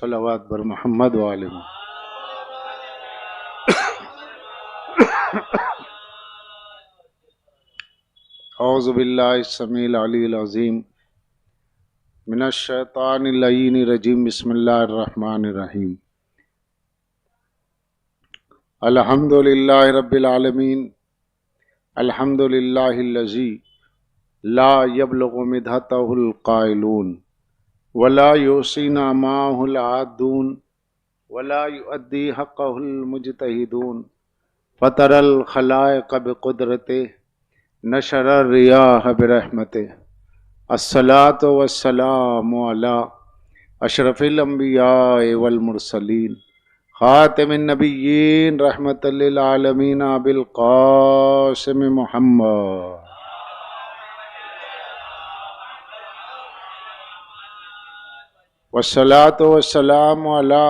صلوات بر محمد وآلہ محمد۔ اعوذ باللہ السمیع العلی العظیم من الشیطان اللعین الرجیم، بسم اللہ الرحمن الرحیم۔ الحمد للہ رب العالمین، الحمد للہ الذی لا یبلغ مدحتہ القائلون ولا یحصینا ماہ العادون ولا یؤدی حقہ المجتہدون، فطر الخلائق بقدرتہ نشر الریاح برحمتہ، الصلاۃ والسلام علی اشرف الانبیاء والمرسلین، خاتم النبیین رحمۃ للعالمین بالقاسم محمد۔ والصلاۃ والسلام علی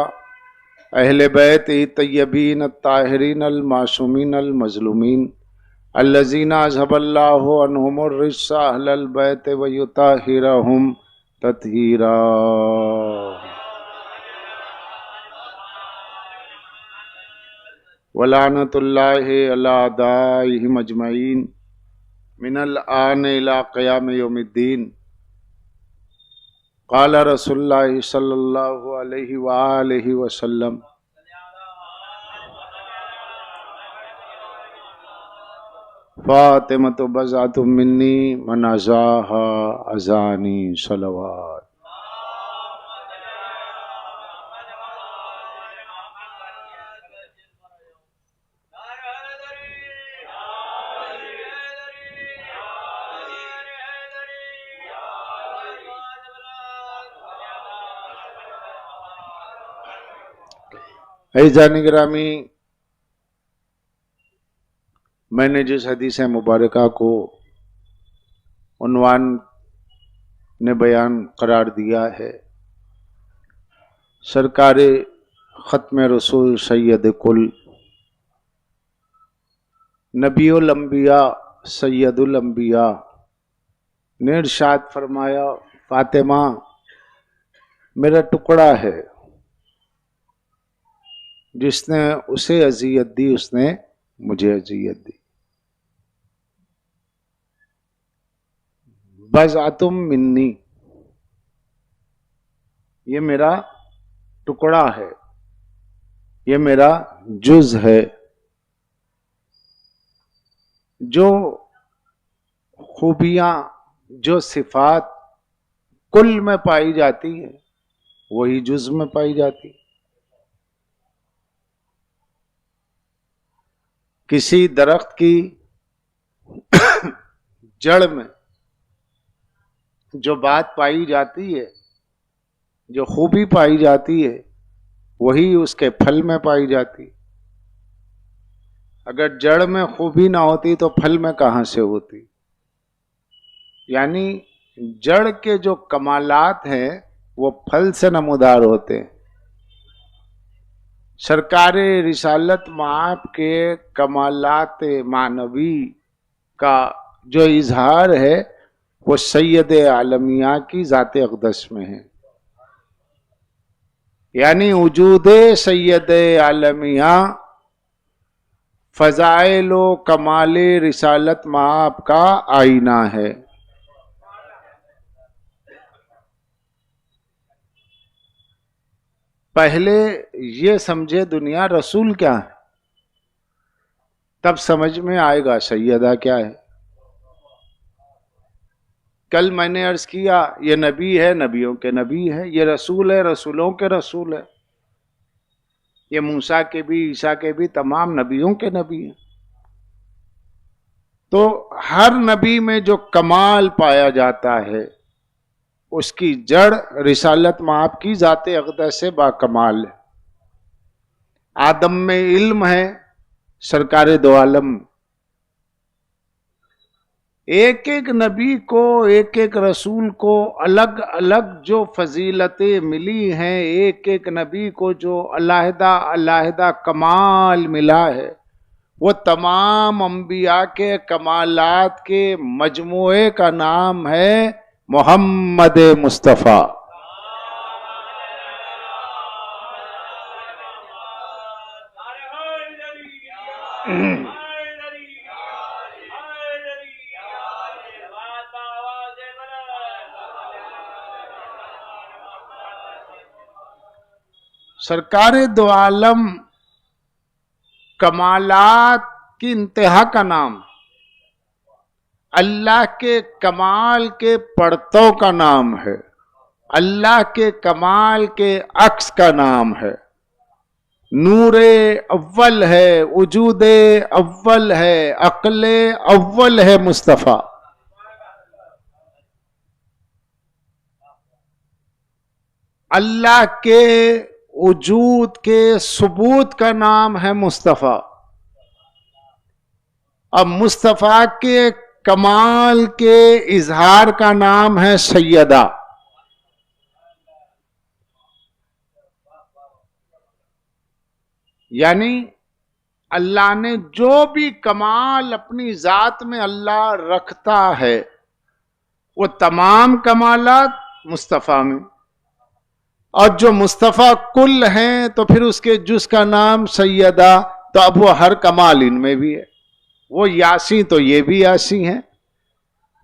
اہل بیت طیبین الطاہرین المعصومین المظلومین الذین اذھب اللہ عنہم الرجس اہل البیت ویطہرہم تطہیرا۔ ولعنۃ اللہ علی اعدائہم اجمعین من الآن الی قیام یوم الدین۔ قال رسول اللہ صلی اللہ علیہ وآلہ وسلم، فاطمۃ بضعۃ منی من اذاها اذانی صلوات۔ عزیزان گرامی، میں نے جس حدیث مبارکہ کو عنوان نے بیان قرار دیا ہے، سرکار ختم رسول سید کل نبی الانبیاء سید الانبیاء نے ارشاد فرمایا، فاطمہ میرا ٹکڑا ہے، جس نے اسے اذیت دی اس نے مجھے اذیت دی۔ بضعتم منی، یہ میرا ٹکڑا ہے، یہ میرا جز ہے۔ جو خوبیاں، جو صفات کل میں پائی جاتی ہیں وہی جز میں پائی جاتی۔ کسی درخت کی جڑ میں جو بات پائی جاتی ہے، جو خوبی پائی جاتی ہے، وہی اس کے پھل میں پائی جاتی۔ اگر جڑ میں خوبی نہ ہوتی تو پھل میں کہاں سے ہوتی؟ یعنی جڑ کے جو کمالات ہیں وہ پھل سے نمودار ہوتے ہیں۔ سرکار رسالت مآب کے کمالات معنوی کا جو اظہار ہے وہ سید عالمیہ کی ذات اقدس میں ہے۔ یعنی وجود سید عالمیہ فضائل و کمال رسالت مآب کا آئینہ ہے۔ پہلے یہ سمجھے دنیا رسول کیا ہے، تب سمجھ میں آئے گا سیدہ کیا ہے۔ کل میں نے عرض کیا، یہ نبی ہے، نبیوں کے نبی ہے، یہ رسول ہے، رسولوں کے رسول ہے، یہ موسیٰ کے بھی، عیسیٰ کے بھی، تمام نبیوں کے نبی ہیں۔ تو ہر نبی میں جو کمال پایا جاتا ہے اس کی جڑ رسالت مآب کی ذات اقدس سے با کمال ہے۔ آدم میں علم ہے، سرکار دو عالم، ایک ایک نبی کو، ایک ایک رسول کو الگ الگ جو فضیلتیں ملی ہیں، ایک ایک نبی کو جو علیحدہ علیحدہ کمال ملا ہے، وہ تمام انبیاء کے کمالات کے مجموعے کا نام ہے محمد مصطفیٰ۔ سرکار دو عالم کمالات کی انتہا کا نام، اللہ کے کمال کے پرتو کا نام ہے، اللہ کے کمال کے عکس کا نام ہے، نور اول ہے، وجود اول ہے، عقل اول ہے مصطفیٰ۔ اللہ کے وجود کے ثبوت کا نام ہے مصطفیٰ، اب مصطفیٰ کے کمال کے اظہار کا نام ہے سیدہ۔ یعنی اللہ نے جو بھی کمال اپنی ذات میں اللہ رکھتا ہے وہ تمام کمالات مصطفیٰ میں، اور جو مصطفیٰ کل ہیں تو پھر اس کے جز کا نام سیدہ، تو اب وہ ہر کمال ان میں بھی ہے۔ وہ یاسی تو یہ بھی یاسی ہیں،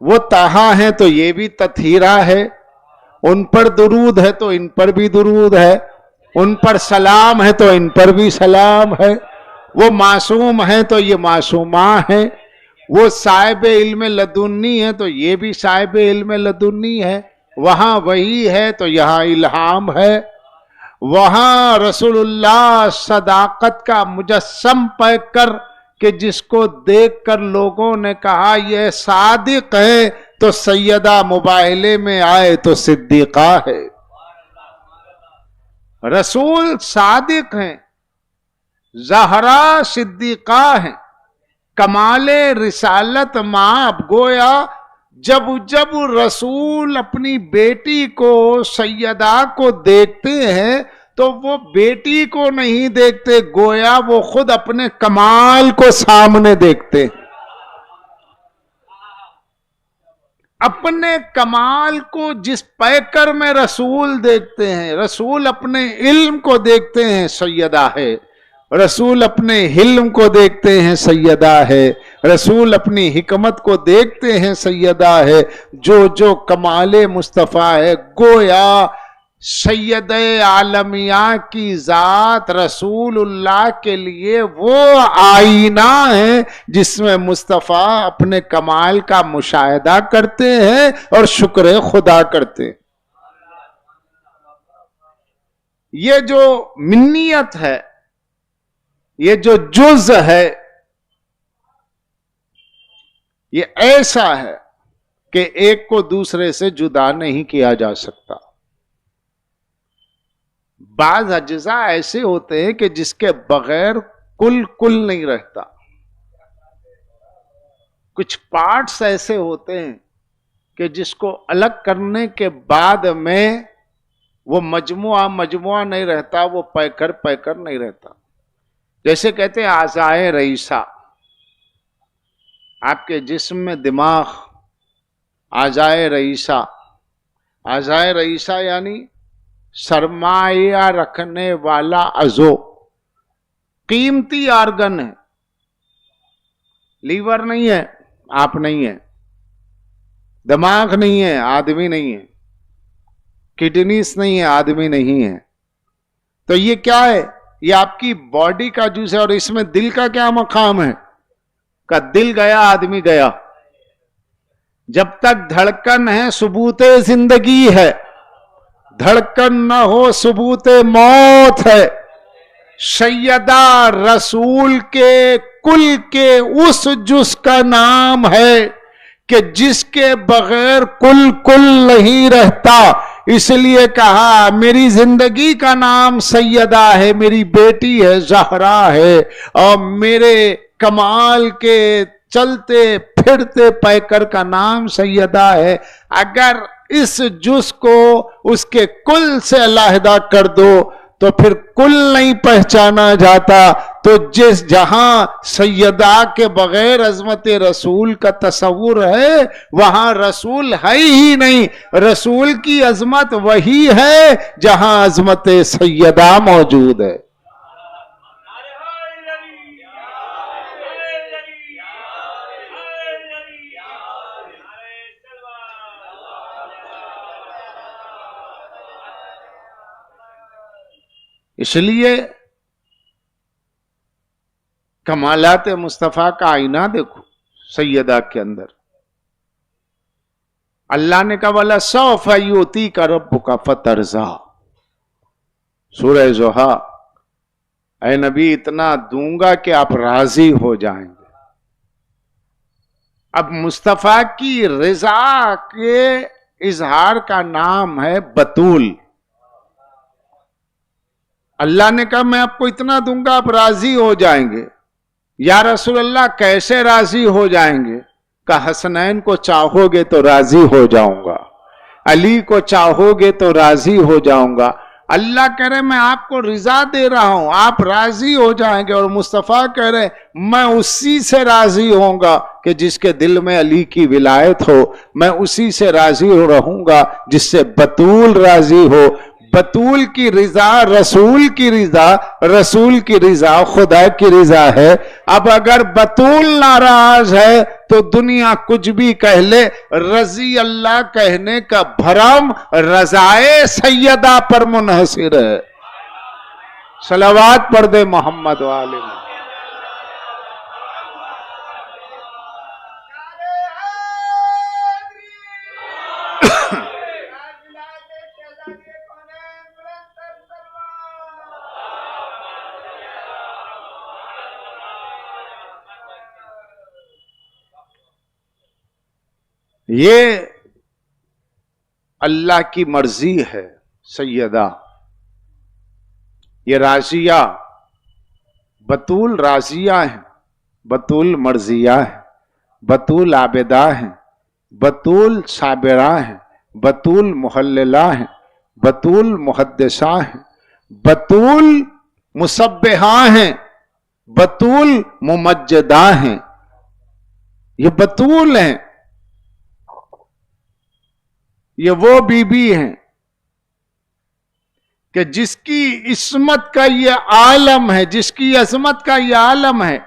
وہ طہا ہیں تو یہ بھی تطہیرہ ہے، ان پر درود ہے تو ان پر بھی درود ہے، ان پر سلام ہے تو ان پر بھی سلام ہے، وہ معصوم ہیں تو یہ معصومہ ہیں، وہ صاحب علم لدنی ہے تو یہ بھی صاحب علم لدنی ہے، وہاں وہی ہے تو یہاں الہام ہے، وہاں رسول اللہ صداقت کا مجسم پہ کر کہ جس کو دیکھ کر لوگوں نے کہا یہ صادق ہے، تو سیدہ مباہلے میں آئے تو صدیقہ ہے۔ رسول صادق ہیں، زہرا صدیقہ ہیں، کمال رسالت ماں اب گویا جب رسول اپنی بیٹی کو سیدہ کو دیکھتے ہیں تو وہ بیٹی کو نہیں دیکھتے، گویا وہ خود اپنے کمال کو سامنے دیکھتے ہیں، اپنے کمال کو جس پیکر میں رسول دیکھتے ہیں۔ رسول اپنے علم کو دیکھتے ہیں سیدہ ہے، رسول اپنے حلم کو دیکھتے ہیں سیدہ ہے، رسول اپنی حکمت کو دیکھتے ہیں سیدہ ہے، جو کمال مصطفیٰ ہے، گویا سید عالمیہ کی ذات رسول اللہ کے لیے وہ آئینہ ہے جس میں مصطفیٰ اپنے کمال کا مشاہدہ کرتے ہیں اور شکر خدا کرتے ہیں۔ یہ جو منیت ہے، یہ جو جز ہے، یہ ایسا ہے کہ ایک کو دوسرے سے جدا نہیں کیا جا سکتا۔ بعض اجزاء ایسے ہوتے ہیں کہ جس کے بغیر کل نہیں رہتا، کچھ پارٹس ایسے ہوتے ہیں کہ جس کو الگ کرنے کے بعد میں وہ مجموعہ نہیں رہتا، وہ پیکر نہیں رہتا۔ جیسے کہتے ہیں اعضائے رئیسہ، آپ کے جسم میں دماغ اعضائے رئیسہ یعنی سرمایہ رکھنے والا عضو، قیمتی آرگن ہے۔ لیور نہیں ہے، آپ نہیں ہے، دماغ نہیں ہے، آدمی نہیں ہے، کڈنیز نہیں ہے، آدمی نہیں ہے، تو یہ کیا ہے؟ یہ آپ کی باڈی کا جز ہے۔ اور اس میں دل کا کیا مقام ہے؟ کہ دل گیا آدمی گیا۔ جب تک دھڑکن ہے ثبوت زندگی ہے، دھڑکن نہ ہو ثبوت موت ہے۔ سیدہ رسول کے کل کے اس جز کا نام ہے کہ جس کے بغیر کل نہیں رہتا۔ اس لیے کہا میری زندگی کا نام سیدہ ہے، میری بیٹی ہے زہرا ہے، اور میرے کمال کے چلتے پھرتے پیکر کا نام سیدہ ہے۔ اگر اس جز کو اس کے کل سے علیحدہ کر دو تو پھر کل نہیں پہچانا جاتا۔ تو جہاں سیدہ کے بغیر عظمت رسول کا تصور ہے، وہاں رسول ہے ہی نہیں۔ رسول کی عظمت وہی ہے جہاں عظمت سیدہ موجود ہے۔ اس لیے کمالات مصطفیٰ کا آئینہ دیکھو سیدہ کے اندر. اللہ نے کہا وَلَسَوْفَ يُؤْتِيكَ رَبُّكَ فَتَرْضَىٰ. سورہ ضحیٰ. اے نبی اتنا دوں گا کہ آپ راضی ہو جائیں گے. اب مصطفیٰ کی رضا کے اظہار کا نام ہے بطول. اللہ نے کہا میں آپ کو اتنا دوں گا آپ راضی ہو جائیں گے. یا رسول اللہ کیسے راضی ہو جائیں گے؟ کہ حسنین کو چاہو گے تو راضی ہو جاؤں گا، علی کو چاہو گے تو راضی ہو جاؤں گا. اللہ کہہ رہے میں آپ کو رضا دے رہا ہوں، آپ راضی ہو جائیں گے. اور مصطفیٰ کہہ رہے میں اسی سے راضی ہوں گا کہ جس کے دل میں علی کی ولایت ہو. میں اسی سے راضی رہوں گا جس سے بطول راضی ہو. بطول کی رضا رسول کی رضا، رسول کی رضا خدا کی رضا ہے. اب اگر بطول ناراض ہے تو دنیا کچھ بھی کہہ لے، رضی اللہ کہنے کا بھرم رضائے سیدہ پر منحصر ہے. صلوات پڑھ دے محمد والے میں. یہ اللہ کی مرضی ہے سیدہ. یہ راضیہ بطول راضیہ ہیں، بطول مرضیہ ہیں، بطول عابدہ ہیں، بطول صابرہ ہیں، بطول محللہ ہیں، بطول محدثہ ہیں، بطول مسبحہ ہیں، بطول ممجدہ ہیں. یہ بطول ہیں. یہ وہ بی بی ہیں کہ جس کی عصمت کا یہ عالم ہے، جس کی عظمت کا یہ عالم ہے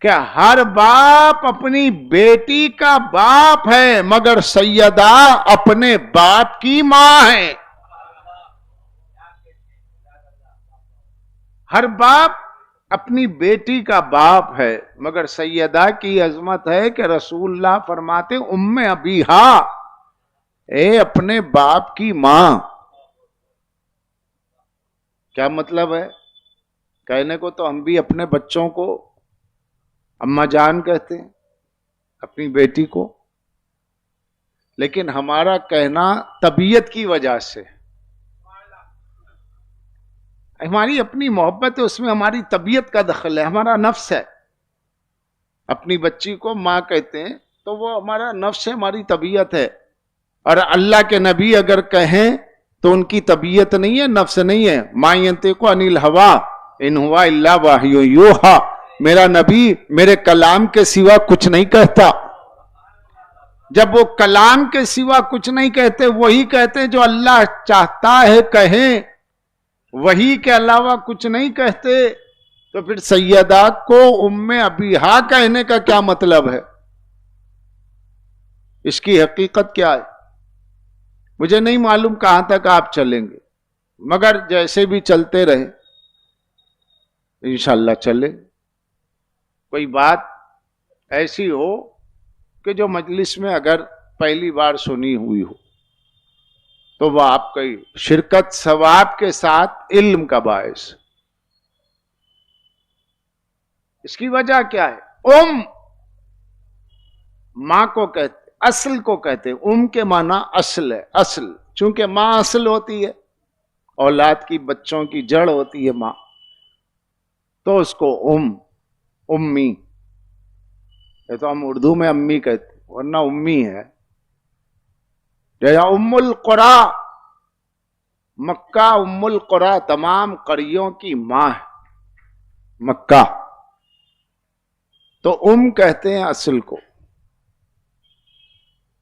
کہ ہر باپ اپنی بیٹی کا باپ ہے، مگر سیدہ اپنے باپ کی ماں ہے. ہر باپ اپنی بیٹی کا باپ ہے، مگر سیدہ کی عظمت ہے کہ رسول اللہ فرماتے ام ابیہا، اے اپنے باپ کی ماں. کیا مطلب ہے؟ کہنے کو تو ہم بھی اپنے بچوں کو اماں جان کہتے ہیں، اپنی بیٹی کو، لیکن ہمارا کہنا طبیعت کی وجہ سے، ہماری اپنی محبت ہے، اس میں ہماری طبیعت کا دخل ہے، ہمارا نفس ہے. اپنی بچی کو ماں کہتے ہیں تو وہ ہمارا نفس ہے، ہماری طبیعت ہے. اور اللہ کے نبی اگر کہیں تو ان کی طبیعت نہیں ہے، نفس نہیں ہے. ما ینطق عن الہوی ان ہوا الا وحی یوحی. میرا نبی میرے کلام کے سوا کچھ نہیں کہتا. جب وہ کلام کے سوا کچھ نہیں کہتے، وہی کہتے جو اللہ چاہتا ہے کہیں، وہی کے علاوہ کچھ نہیں کہتے. تو پھر سیدہ کو ام ابیہا کہنے کا کیا مطلب ہے؟ اس کی حقیقت کیا ہے؟ مجھے نہیں معلوم کہاں تک آپ چلیں گے، مگر جیسے بھی چلتے رہے انشاءاللہ چلیں. کوئی بات ایسی ہو کہ جو مجلس میں اگر پہلی بار سنی ہوئی ہو تو وہ آپ کی شرکت ثواب کے ساتھ علم کا باعث. اس کی وجہ کیا ہے؟ ماں کو کہتے، اصل کو کہتے. کے معنی اصل ہے، اصل. چونکہ ماں اصل ہوتی ہے، اولاد کی بچوں کی جڑ ہوتی ہے ماں، تو اس کو امی. یہ تو ہم اردو میں امی کہتے، ورنہ امی ہے. جیسا ام القرا، مکہ ام القرا تمام قریوں کی ماں ہے مکہ، تو کہتے ہیں اصل کو.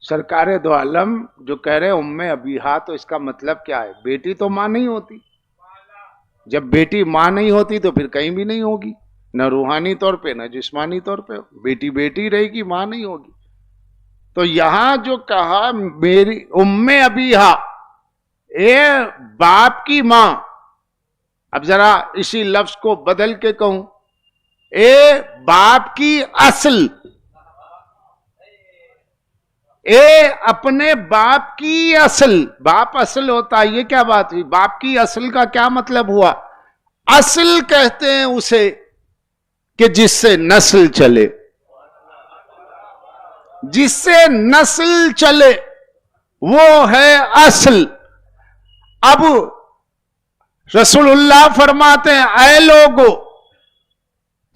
سرکار دو عالم جو کہہ رہے ام ابیہا، تو اس کا مطلب کیا ہے؟ بیٹی تو ماں نہیں ہوتی. جب بیٹی ماں نہیں ہوتی تو پھر کہیں بھی نہیں ہوگی، نہ روحانی طور پہ نہ جسمانی طور پہ. بیٹی بیٹی رہے گی، ماں نہیں ہوگی. تو یہاں جو کہا میری ام ابیہا، اے باپ کی ماں، اب ذرا اسی لفظ کو بدل کے کہوں، اے باپ کی اصل، اے اپنے باپ کی اصل. باپ اصل ہوتا ہے، یہ کیا بات ہوئی؟ باپ کی اصل کا کیا مطلب ہوا؟ اصل کہتے ہیں اسے کہ جس سے نسل چلے، جس سے نسل چلے وہ ہے اصل. اب رسول اللہ فرماتے ہیں اے لوگو،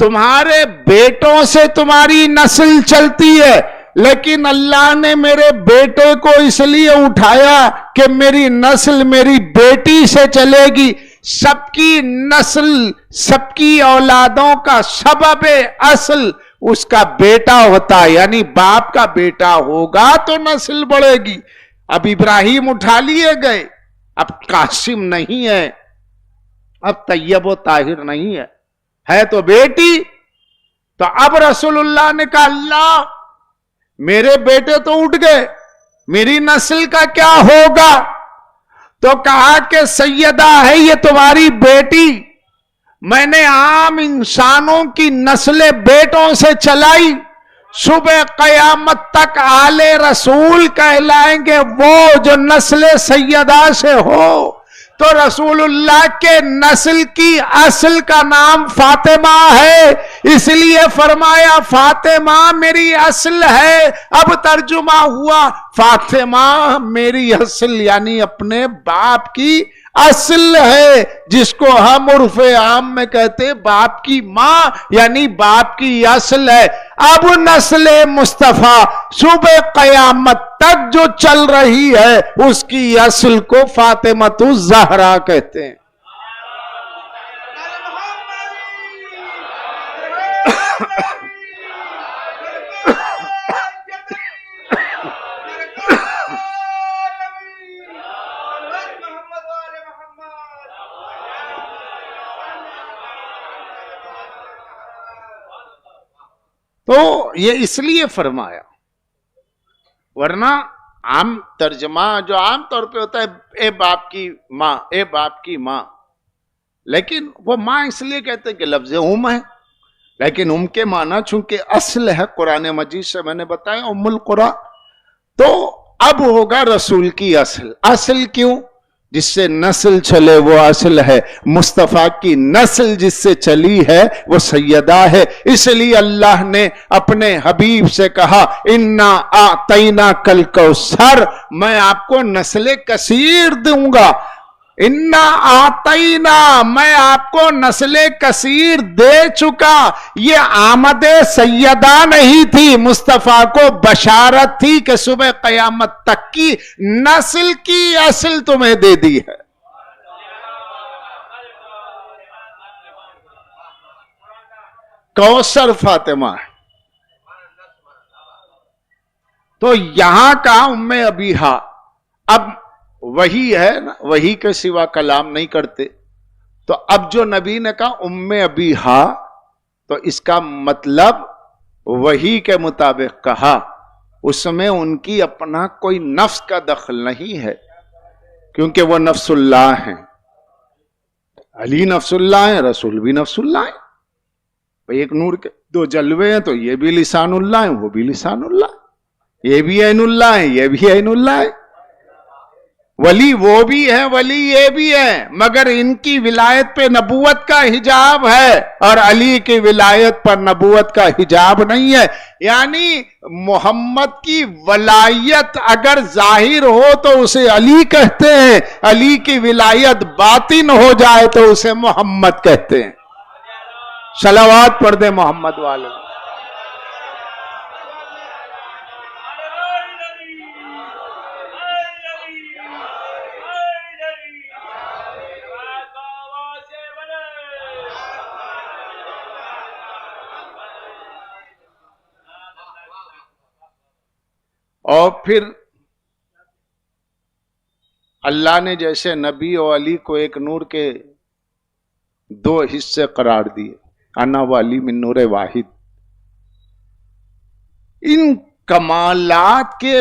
تمہارے بیٹوں سے تمہاری نسل چلتی ہے، لیکن اللہ نے میرے بیٹے کو اس لیے اٹھایا کہ میری نسل میری بیٹی سے چلے گی. سب کی نسل، سب کی اولادوں کا سبب اصل اس کا بیٹا ہوتا ہے، یعنی باپ کا بیٹا ہوگا تو نسل بڑھے گی. اب ابراہیم اٹھا لیے گئے، اب قاسم نہیں ہے، اب طیب و طاہر نہیں ہے، ہے تو بیٹی. تو اب رسول اللہ نے کہا اللہ میرے بیٹے تو اٹھ گئے، میری نسل کا کیا ہوگا؟ تو کہا کہ سیدہ ہے یہ تمہاری بیٹی، میں نے عام انسانوں کی نسلیں بیٹوں سے چلائی، صبح قیامت تک آل رسول کہلائیں گے وہ جو نسل سیدہ سے ہو. تو رسول اللہ کے نسل کی اصل کا نام فاطمہ ہے، اس لیے فرمایا فاطمہ میری اصل ہے. اب ترجمہ ہوا فاطمہ میری اصل یعنی اپنے باپ کی اصل ہے، جس کو ہم عرف عام میں کہتے باپ کی ماں، یعنی باپ کی اصل ہے. اب نسل مصطفیٰ صبح قیامت تک جو چل رہی ہے اس کی اصل کو فاطمۃ الزہرا کہتے ہیں. تو یہ اس لیے فرمایا، ورنہ عام ترجمہ جو عام طور پہ ہوتا ہے اے باپ کی ماں، اے باپ کی ماں، لیکن وہ ماں اس لیے کہتے ہیں کہ لفظ ام ہے، لیکن ام کے معنی چونکہ اصل ہے، قرآن مجید سے میں نے بتایا ام القرآن. تو اب ہوگا رسول کی اصل. اصل کیوں؟ جس سے نسل چلے وہ اصل ہے. مصطفیٰ کی نسل جس سے چلی ہے وہ سیدہ ہے. اس لیے اللہ نے اپنے حبیب سے کہا انا اعطینا کل کوثر، میں آپ کو نسل کثیر دوں گا. انا اعطینا، میں آپ کو نسل کثیر دے چکا. یہ آمد سیدہ نہیں تھی، مصطفیٰ کو بشارت تھی کہ صبح قیامت تک کی نسل کی اصل تمہیں دے دی ہے. کوثر فاطمہ ہے. تو یہاں کا ام ابیہا، اب وہی ہے نا، وہی کے سوا کلام نہیں کرتے. تو اب جو نبی نے کہا ام ابیہا، تو اس کا مطلب وہی کے مطابق کہا، اس میں ان کی اپنا کوئی نفس کا دخل نہیں ہے، کیونکہ وہ نفس اللہ ہیں. علی نفس اللہ ہیں، رسول بھی نفس اللہ ہیں. ایک نور کے دو جلوے ہیں، تو یہ بھی لسان اللہ ہیں، وہ بھی لسان اللہ، یہ بھی عین اللہ ہیں، یہ بھی عین اللہ ہے. ولی وہ بھی ہے، ولی یہ بھی ہے، مگر ان کی ولایت پہ نبوت کا حجاب ہے اور علی کی ولایت پر نبوت کا حجاب نہیں ہے. یعنی محمد کی ولایت اگر ظاہر ہو تو اسے علی کہتے ہیں، علی کی ولایت باطن ہو جائے تو اسے محمد کہتے ہیں. صلوات پڑھ دیں محمد والے. اور پھر اللہ نے جیسے نبی اور علی کو ایک نور کے دو حصے قرار دیے، انا والی من نور واحد. ان کمالات کے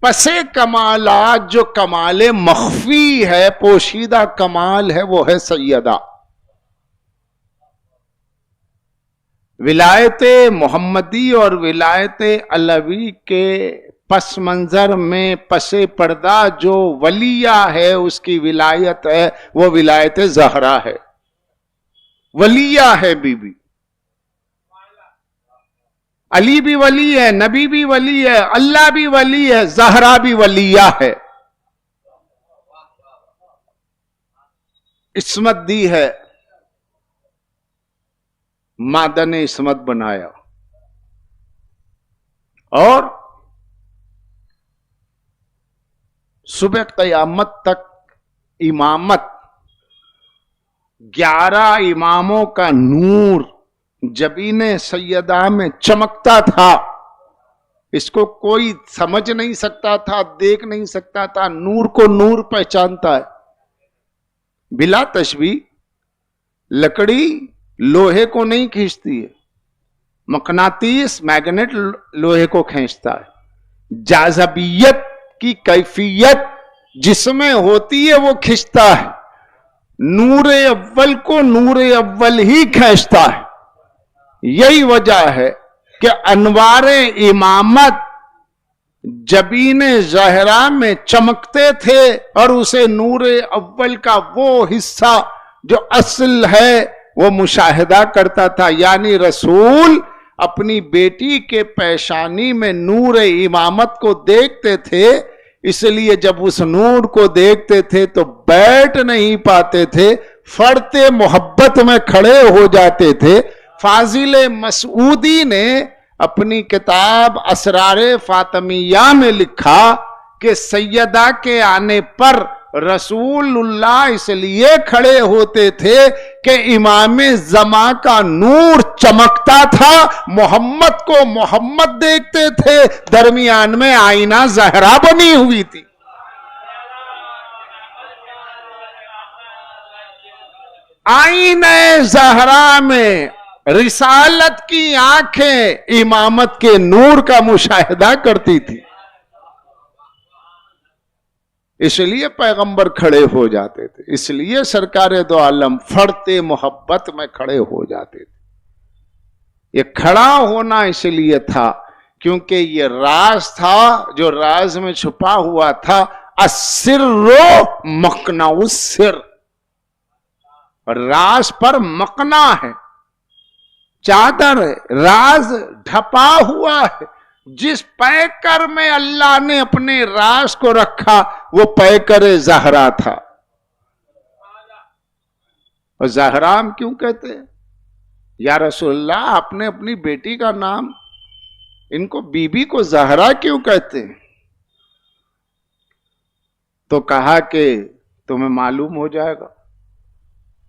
پسے کمالات جو کمال مخفی ہے، پوشیدہ کمال ہے، وہ ہے سیدہ. ولایت محمدی اور ولایت علوی کے پس منظر میں پس پردہ جو ولیہ ہے اس کی ولایت ہے وہ ولایت زہرا ہے، ولیہ ہے بی بی۔ علی بھی ولی ہے، نبی بھی ولی ہے، اللہ بھی ولی ہے، زہرا بھی ولیہ ہے، عصمت دی ہے، معدن عصمت بنایا، اور صبح قیامت تک امامت 11 اماموں کا نور جبین سیدہ میں چمکتا تھا، اس کو کوئی سمجھ نہیں سکتا تھا، دیکھ نہیں سکتا تھا، نور کو نور پہچانتا ہے بلا تشبیہ۔ لکڑی لوہے کو نہیں کھینچتی ہے، مقناطیس میگنیٹ لوہے کو کھینچتا ہے، جاذبیت کی کیفیت جس میں ہوتی ہے وہ کھینچتا ہے، نور اول کو نور اول ہی کھینچتا ہے۔ یہی وجہ ہے کہ انوار امامت جبین زہرا میں چمکتے تھے، اور اسے نور اول کا وہ حصہ جو اصل ہے وہ مشاہدہ کرتا تھا، یعنی رسول اپنی بیٹی کے پیشانی میں نور امامت کو دیکھتے تھے، اس لیے جب اس نور کو دیکھتے تھے تو بیٹھ نہیں پاتے تھے، فرتے محبت میں کھڑے ہو جاتے تھے۔ فاضل مسعودی نے اپنی کتاب اسرار فاطمیہ میں لکھا کہ سیدہ کے آنے پر رسول اللہ اس لیے کھڑے ہوتے تھے کہ امام زمان کا نور چمکتا تھا، محمد کو محمد دیکھتے تھے، درمیان میں آئینہ زہرا بنی ہوئی تھی۔ آئینہ زہرا میں رسالت کی آنکھیں امامت کے نور کا مشاہدہ کرتی تھی، اس لیے پیغمبر کھڑے ہو جاتے تھے، اس لیے سرکار دو عالم فرتے محبت میں کھڑے ہو جاتے تھے۔ یہ کھڑا ہونا اس لیے تھا کیونکہ یہ راز تھا جو راز میں چھپا ہوا تھا، السر مقنع السر، راز پر مقنع ہے، چادر ہے، راز ڈھپا ہوا ہے۔ جس پیکر میں اللہ نے اپنے راز کو رکھا وہ پیکر زہرا تھا۔ اور زہرا ہم کیوں کہتے ہیں؟ یا رسول اللہ آپ نے اپنی بیٹی کا نام، ان کو بی بی کو زہرا کیوں کہتے ہیں؟ تو کہا کہ تمہیں معلوم ہو جائے گا۔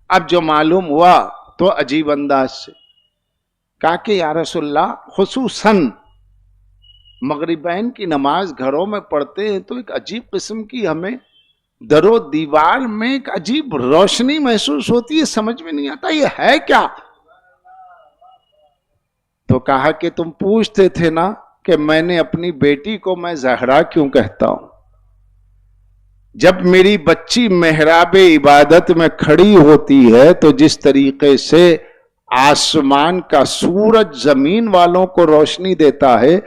اب جو معلوم ہوا تو عجیب انداز سے کہا کہ یا رسول اللہ خصوصاً مغربین کی نماز گھروں میں پڑھتے ہیں تو ایک عجیب قسم کی ہمیں در و دیوار میں ایک عجیب روشنی محسوس ہوتی ہے، سمجھ میں نہیں آتا یہ ہے کیا؟ تو کہا کہ تم پوچھتے تھے نا کہ میں نے اپنی بیٹی کو میں زہرا کیوں کہتا ہوں؟ جب میری بچی محراب عبادت میں کھڑی ہوتی ہے تو جس طریقے سے آسمان کا سورج زمین والوں کو روشنی دیتا ہے،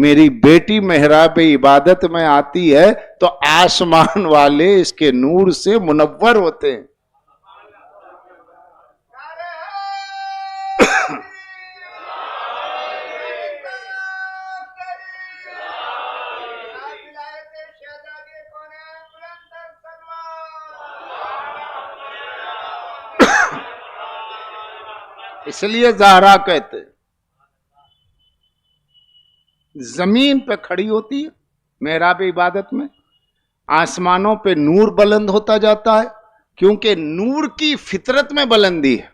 میری بیٹی محراب عبادت میں آتی ہے تو آسمان والے اس کے نور سے منور ہوتے ہیں۔ اس لیے زہرا کہتے ہیں۔ زمین پہ کھڑی ہوتی ہے محراب عبادت میں، آسمانوں پہ نور بلند ہوتا جاتا ہے، کیونکہ نور کی فطرت میں بلندی ہے۔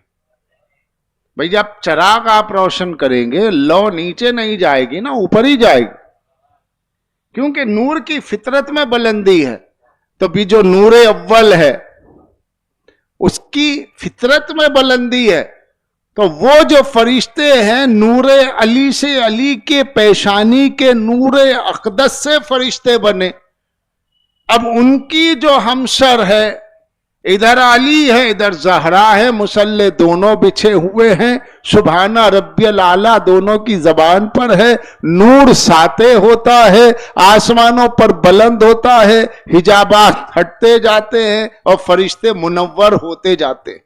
بھئی جب چراغ آپ روشن کریں گے لو نیچے نہیں جائے گی نا، اوپر ہی جائے گی، کیونکہ نور کی فطرت میں بلندی ہے۔ تو بھی جو نور اول ہے اس کی فطرت میں بلندی ہے، تو وہ جو فرشتے ہیں نور علی سے، علی کے پیشانی کے نور اقدس سے فرشتے بنے، اب ان کی جو ہمشر ہے ادھر علی ہے ادھر زہرا ہے، مصلی دونوں بچھے ہوئے ہیں، سبحانہ ربی الاعلیٰ دونوں کی زبان پر ہے، نور ساطع ہوتا ہے، آسمانوں پر بلند ہوتا ہے، حجابات ہٹتے جاتے ہیں اور فرشتے منور ہوتے جاتے ہیں۔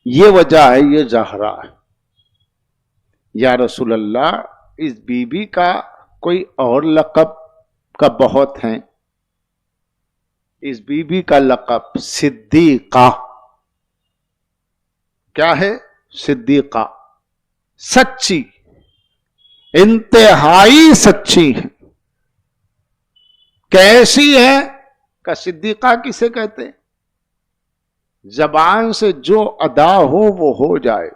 یہ وجہ ہے، یہ زہرا ہے۔ یا رسول اللہ، اس بی بی کا کوئی اور لقب کا بہت ہیں؟ اس بی بی کا لقب صدیقہ۔ کیا ہے؟ صدیقہ، سچی، انتہائی سچی ہے۔ کیسی ہے؟ کہ صدیقہ کسے کہتے ہیں؟ زبان سے جو ادا ہو وہ ہو جائے،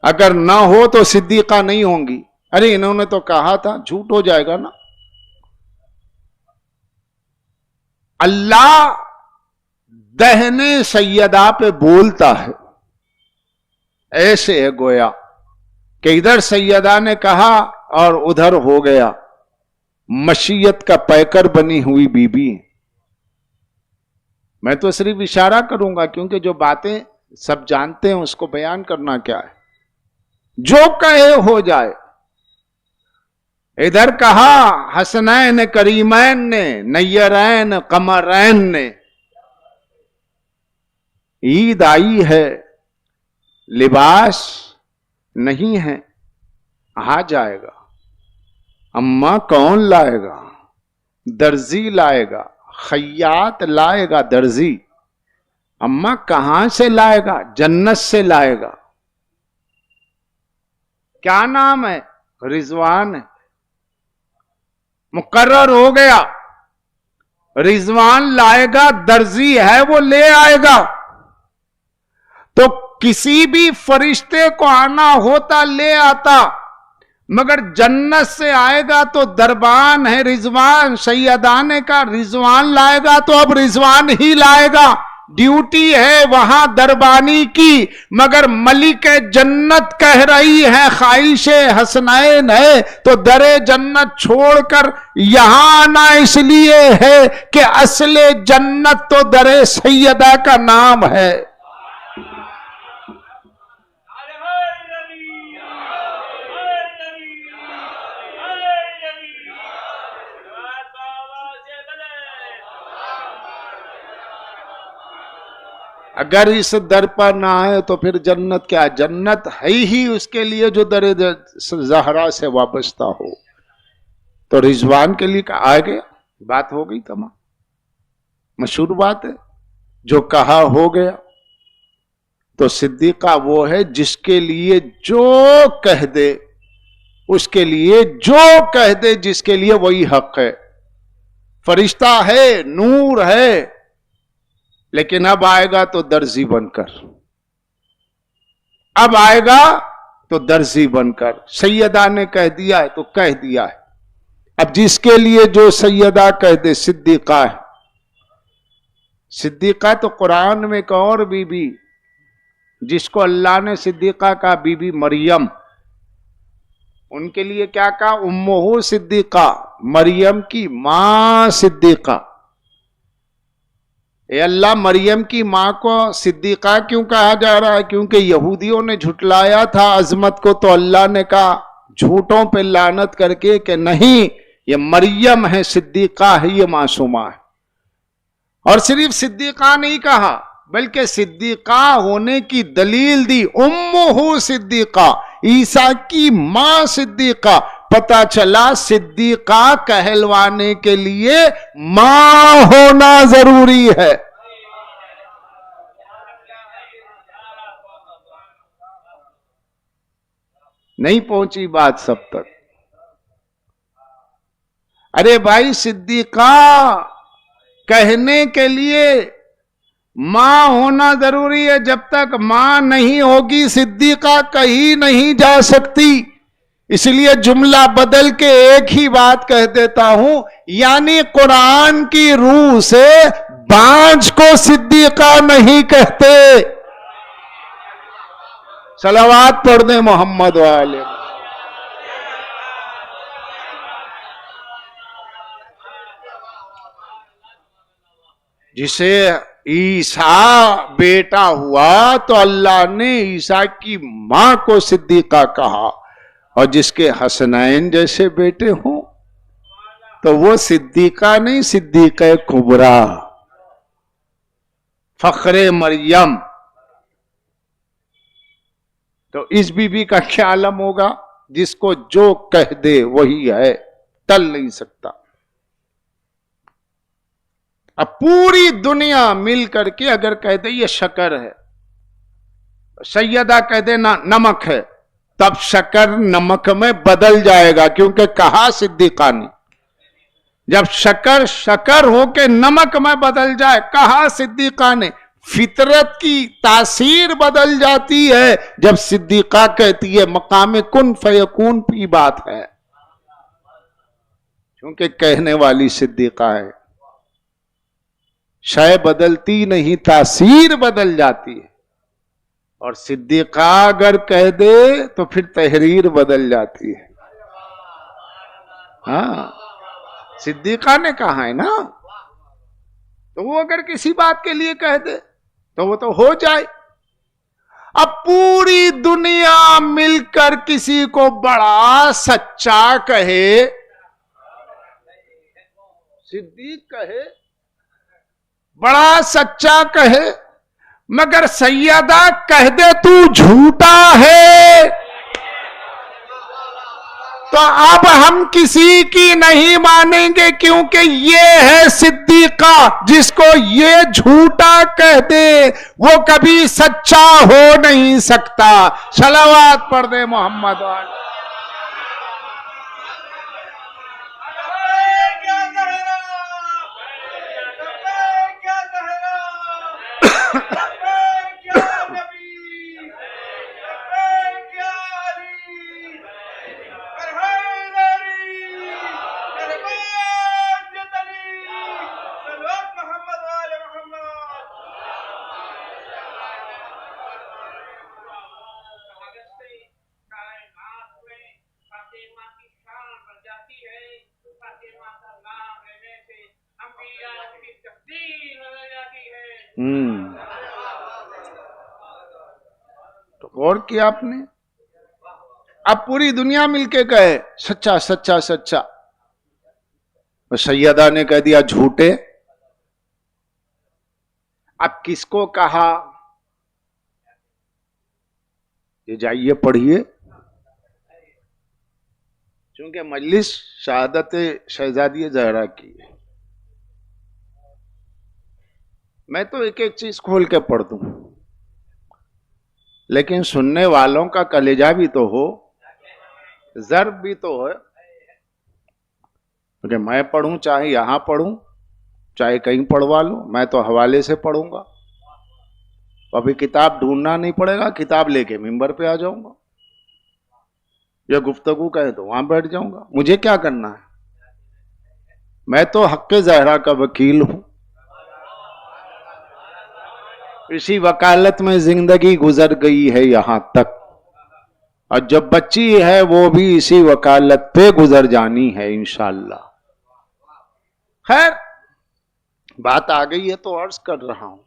اگر نہ ہو تو صدیقہ نہیں ہوں گی۔ ارے انہوں نے تو کہا تھا، جھوٹ ہو جائے گا نا۔ اللہ دہنے سیدہ پہ بولتا ہے، ایسے ہے گویا کہ ادھر سیدہ نے کہا اور ادھر ہو گیا، مشیت کا پیکر بنی ہوئی بی بی۔ میں تو صرف اشارہ کروں گا، کیونکہ جو باتیں سب جانتے ہیں اس کو بیان کرنا کیا ہے، جو کہے ہو جائے۔ ادھر کہا حسنین کریمین نے، نیرین قمرین نے، عید آئی ہے، لباس نہیں ہے، آ جائے گا۔ اماں کون لائے گا؟ درزی لائے گا، خیاط لائے گا، درزی۔ اماں کہاں سے لائے گا؟ جنت سے لائے گا۔ کیا نام ہے؟ رضوان ہے۔ مقرر ہو گیا، رضوان لائے گا، درزی ہے وہ لے آئے گا۔ تو کسی بھی فرشتے کو آنا ہوتا لے آتا، مگر جنت سے آئے گا تو دربان ہے رضوان، سیدانے کا رضوان لائے گا تو اب رضوان ہی لائے گا۔ ڈیوٹی ہے وہاں دربانی کی، مگر ملک جنت کہہ رہی ہے خواہش حسنین ہے، تو در جنت چھوڑ کر یہاں آنا اس لیے ہے کہ اصل جنت تو در سیدہ کا نام ہے۔ اگر اس در پر نہ آئے تو پھر جنت کیا؟ جنت ہے ہی اس کے لیے جو در زہرا سے وابستہ ہو۔ تو رضوان کے لیے آ گیا، بات ہو گئی تمام، مشہور بات ہے، جو کہا ہو گیا۔ تو صدیقہ وہ ہے جس کے لیے جو کہہ دے، اس کے لیے جو کہہ دے، جس کے لیے وہی حق ہے۔ فرشتہ ہے، نور ہے، لیکن اب آئے گا تو درزی بن کر، اب آئے گا تو درزی بن کر۔ سیدہ نے کہہ دیا ہے تو کہہ دیا ہے۔ اب جس کے لیے جو سیدہ کہہ دے صدیقہ ہے۔ صدیقہ تو قرآن میں ایک اور بی بی جس کو اللہ نے صدیقہ کہا، بی بی مریم، ان کے لیے کیا کہا؟ امہ صدیقہ، مریم کی ماں صدیقہ۔ اے اللہ، مریم کی ماں کو صدیقہ کیوں کہا جا رہا ہے؟ کیونکہ یہودیوں نے جھٹلایا تھا عظمت کو، تو اللہ نے کہا جھوٹوں پہ لعنت کر کے کہ نہیں، یہ مریم ہے، صدیقہ ہے، یہ معصومہ ہے۔ اور صرف صدیقہ نہیں کہا، بلکہ صدیقہ ہونے کی دلیل دی، امہ صدیقہ، عیسیٰ کی ماں صدیقہ۔ پتہ چلا صدیقہ کہلوانے کے لیے ماں ہونا ضروری ہے۔ نہیں پہنچی بات سب تک؟ ارے بھائی، صدیقہ کہنے کے لیے ماں ہونا ضروری ہے۔ جب تک ماں نہیں ہوگی صدیقہ کہیں نہیں جا سکتی۔ اس لیے جملہ بدل کے ایک ہی بات کہہ دیتا ہوں، یعنی قرآن کی روح سے بانجھ کو صدیقہ نہیں کہتے۔ صلوات پڑھ دیں محمد والے۔ جسے عیسیٰ بیٹا ہوا تو اللہ نے عیسیٰ کی ماں کو صدیقہ کہا، اور جس کے حسنین جیسے بیٹے ہوں تو وہ صدیقہ نہیں، صدیقہ کبریٰ، فخر مریم۔ تو اس بی بی کا کیا عالم ہوگا، جس کو جو کہہ دے وہی ہے، ٹل نہیں سکتا۔ اب پوری دنیا مل کر کے اگر کہہ دے یہ شکر ہے، سیدہ کہہ دے نمک ہے، تب شکر نمک میں بدل جائے گا، کیونکہ کہا صدیقہ نے۔ جب شکر شکر ہو کے نمک میں بدل جائے، کہا صدیقہ نے۔ فطرت کی تاثیر بدل جاتی ہے جب صدیقہ کہتی ہے، مقام کن فیکون کی بات ہے، کیونکہ کہنے والی صدیقہ ہے۔ شے بدلتی نہیں، تاثیر بدل جاتی ہے، اور صدیقہ اگر کہہ دے تو پھر تحریر بدل جاتی ہے۔ ہاں، صدیقہ نے کہا ہے نا، تو وہ اگر کسی بات کے لیے کہہ دے تو وہ تو ہو جائے۔ اب پوری دنیا مل کر کسی کو بڑا سچا کہے، صدیق کہے، بڑا سچا کہے، مگر سیدہ کہہ دے تو جھوٹا ہے، تو اب ہم کسی کی نہیں مانیں گے، کیونکہ یہ ہے صدیقہ۔ جس کو یہ جھوٹا کہہ دے وہ کبھی سچا ہو نہیں سکتا۔ صلوات پڑھ دے محمد والے۔ تو غور کیا آپ نے؟ اب پوری دنیا مل کے کہے سچا سچا سچا، سیدہ نے کہہ دیا جھوٹے۔ اب کس کو کہا یہ جائیے پڑھیے، چونکہ مجلس شہادت شہزادی زہرا کی ہے، میں تو ایک ایک چیز کھول کے پڑھ دوں، لیکن سننے والوں کا کلیجہ بھی تو ہو، ضرب بھی تو ہے، کیونکہ میں پڑھوں چاہے یہاں پڑھوں چاہے کہیں پڑھوا لوں، میں تو حوالے سے پڑھوں گا۔ ابھی کتاب ڈھونڈنا نہیں پڑے گا، کتاب لے کے ممبر پہ آ جاؤں گا، یا گفتگو کہے تو وہاں بیٹھ جاؤں گا، مجھے کیا کرنا ہے؟ میں تو حق زہرا کا وکیل ہوں، اسی وکالت میں زندگی گزر گئی ہے یہاں تک، اور جب بچی ہے وہ بھی اسی وکالت پہ گزر جانی ہے انشاءاللہ۔ خیر، بات آ گئی ہے تو عرض کر رہا ہوں،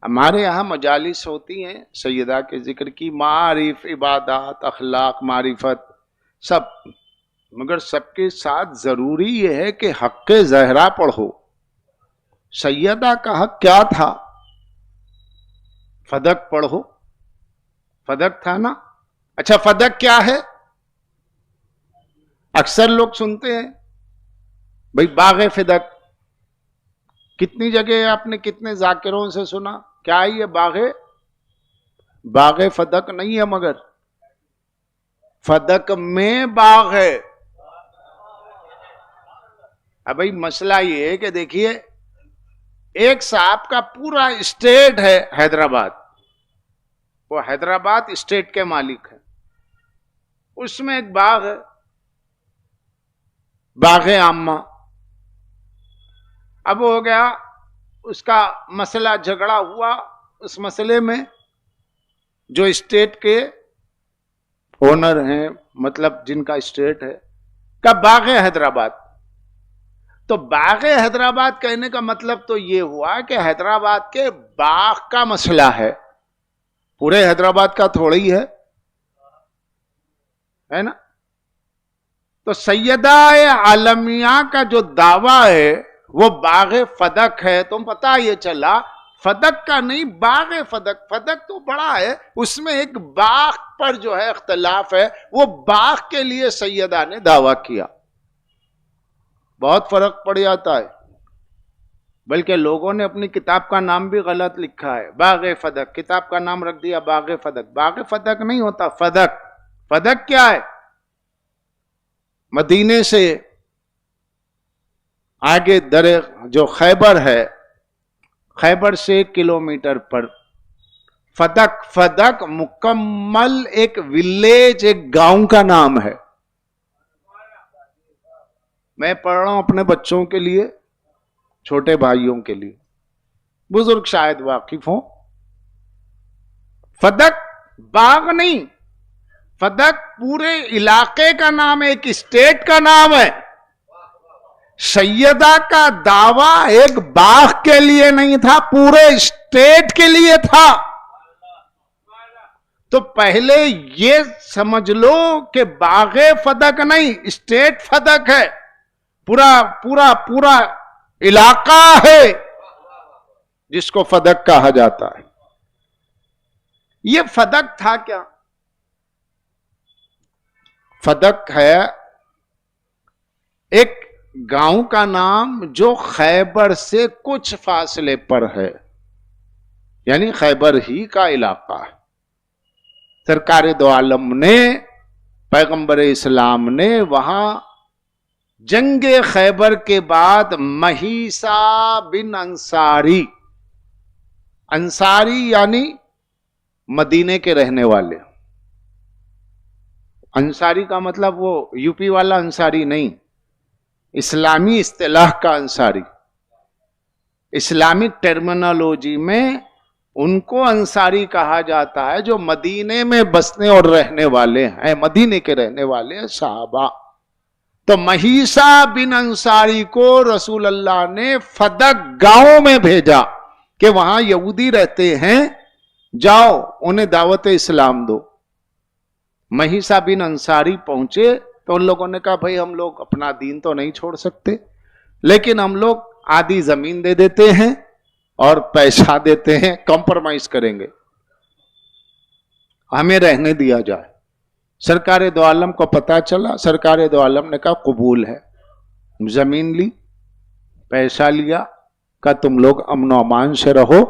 ہمارے یہاں مجالس ہوتی ہیں سیدہ کے ذکر کی، معارف، عبادات، اخلاق، معرفت سب، مگر سب کے ساتھ ضروری یہ ہے کہ حق زہرا پڑھو۔ سیدہ کا حق کیا تھا؟ فدق پڑھو، فدق تھا نا؟ اچھا فدق کیا ہے؟ اکثر لوگ سنتے ہیں بھئی باغ فدق، کتنی جگہ آپ نے کتنے ذاکروں سے سنا، کیا ہے یہ باغ فدق نہیں ہے، مگر فدق میں باغ ہے۔ اب بھئی مسئلہ یہ ہے کہ دیکھیے، ایک صاحب کا پورا اسٹیٹ ہے حیدرآباد، وہ حیدرآباد اسٹیٹ کے مالک ہے، اس میں ایک باغ ہے، باغ عامہ۔ اب ہو گیا اس کا مسئلہ، جھگڑا ہوا، اس مسئلے میں جو اسٹیٹ کے اونر ہیں، مطلب جن کا اسٹیٹ ہے، کا باغ ہے حیدرآباد، تو باغ حیدرآباد کہنے کا مطلب تو یہ ہوا کہ حیدرآباد کے باغ کا مسئلہ ہے، پورے حیدرآباد کا تھوڑا ہی ہے نا. تو سیدہ عالمیہ کا جو دعویٰ ہے وہ باغ فدق ہے. تم پتہ یہ چلا فدق کا نہیں، باغ فدق. فدق تو بڑا ہے، اس میں ایک باغ پر جو ہے اختلاف ہے، وہ باغ کے لیے سیدہ نے دعویٰ کیا. بہت فرق پڑ جاتا ہے. بلکہ لوگوں نے اپنی کتاب کا نام بھی غلط لکھا ہے، باغ فدق. کتاب کا نام رکھ دیا باغ فدق. باغ فدق نہیں ہوتا، فدق. فدق کیا ہے؟ مدینے سے آگے جو خیبر ہے، خیبر سے 1 کلومیٹر پر فدق. فدق مکمل ایک ولیج، ایک گاؤں کا نام ہے. میں پڑھ رہا ہوں اپنے بچوں کے لیے، چھوٹے بھائیوں کے لیے، بزرگ شاید واقف ہوں. فدق باغ نہیں، فدق پورے علاقے کا نام ہے، ایک اسٹیٹ کا نام ہے. سیدہ کا دعویٰ ایک باغ کے لیے نہیں تھا، پورے اسٹیٹ کے لیے تھا. تو پہلے یہ سمجھ لو کہ باغ فدق نہیں، اسٹیٹ فدق ہے. پورا علاقہ ہے جس کو فدق کہا جاتا ہے. یہ فدق تھا کیا؟ فدق ہے ایک گاؤں کا نام جو خیبر سے کچھ فاصلے پر ہے، یعنی خیبر ہی کا علاقہ ہے. سرکار دو عالم نے، پیغمبر اسلام نے وہاں جنگ خیبر کے بعد مہیسا بن انصاری، انصاری یعنی مدینے کے رہنے والے. انصاری کا مطلب وہ یو پی والا انصاری نہیں، اسلامی اصطلاح کا انصاری. اسلامک ٹرمینالوجی میں ان کو انصاری کہا جاتا ہے جو مدینے میں بسنے اور رہنے والے ہیں، مدینے کے رہنے والے ہیں صحابہ. تو مہیسا بن انصاری کو رسول اللہ نے فدق گاؤں میں بھیجا کہ وہاں یہودی رہتے ہیں، جاؤ انہیں دعوت اسلام دو. مہیسا بن انصاری پہنچے تو ان لوگوں نے کہا بھئی ہم لوگ اپنا دین تو نہیں چھوڑ سکتے، لیکن ہم لوگ آدھی زمین دے دیتے ہیں اور پیسہ دیتے ہیں، کمپرومائز کریں گے، ہمیں رہنے دیا جائے. سرکار دو عالم کو پتا چلا، سرکار دو عالم نے کہا قبول ہے. زمین لی، پیسہ لیا، کہا تم لوگ امن و امان سے رہو،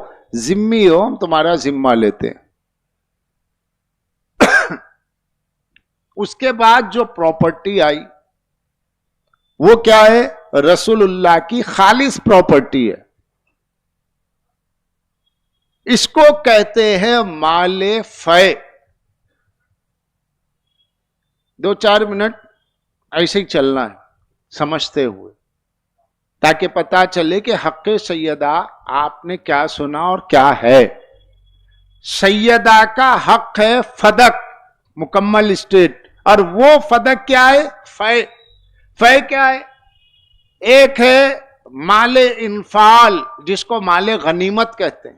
ذمہ ہو، ہم تمہارا ذمہ لیتے ہیں. اس کے بعد جو پراپرٹی آئی وہ کیا ہے؟ رسول اللہ کی خالص پراپرٹی ہے. اس کو کہتے ہیں مال فے. 2-4 منٹ ایسے ہی چلنا ہے سمجھتے ہوئے، تاکہ پتا چلے کہ حق سیدہ آپ نے کیا سنا اور کیا ہے. سیدہ کا حق ہے فدق، مکمل اسٹیٹ. اور وہ فدق کیا ہے؟ فے. فے کیا ہے؟ ایک ہے مال انفال، جس کو مال غنیمت کہتے ہیں،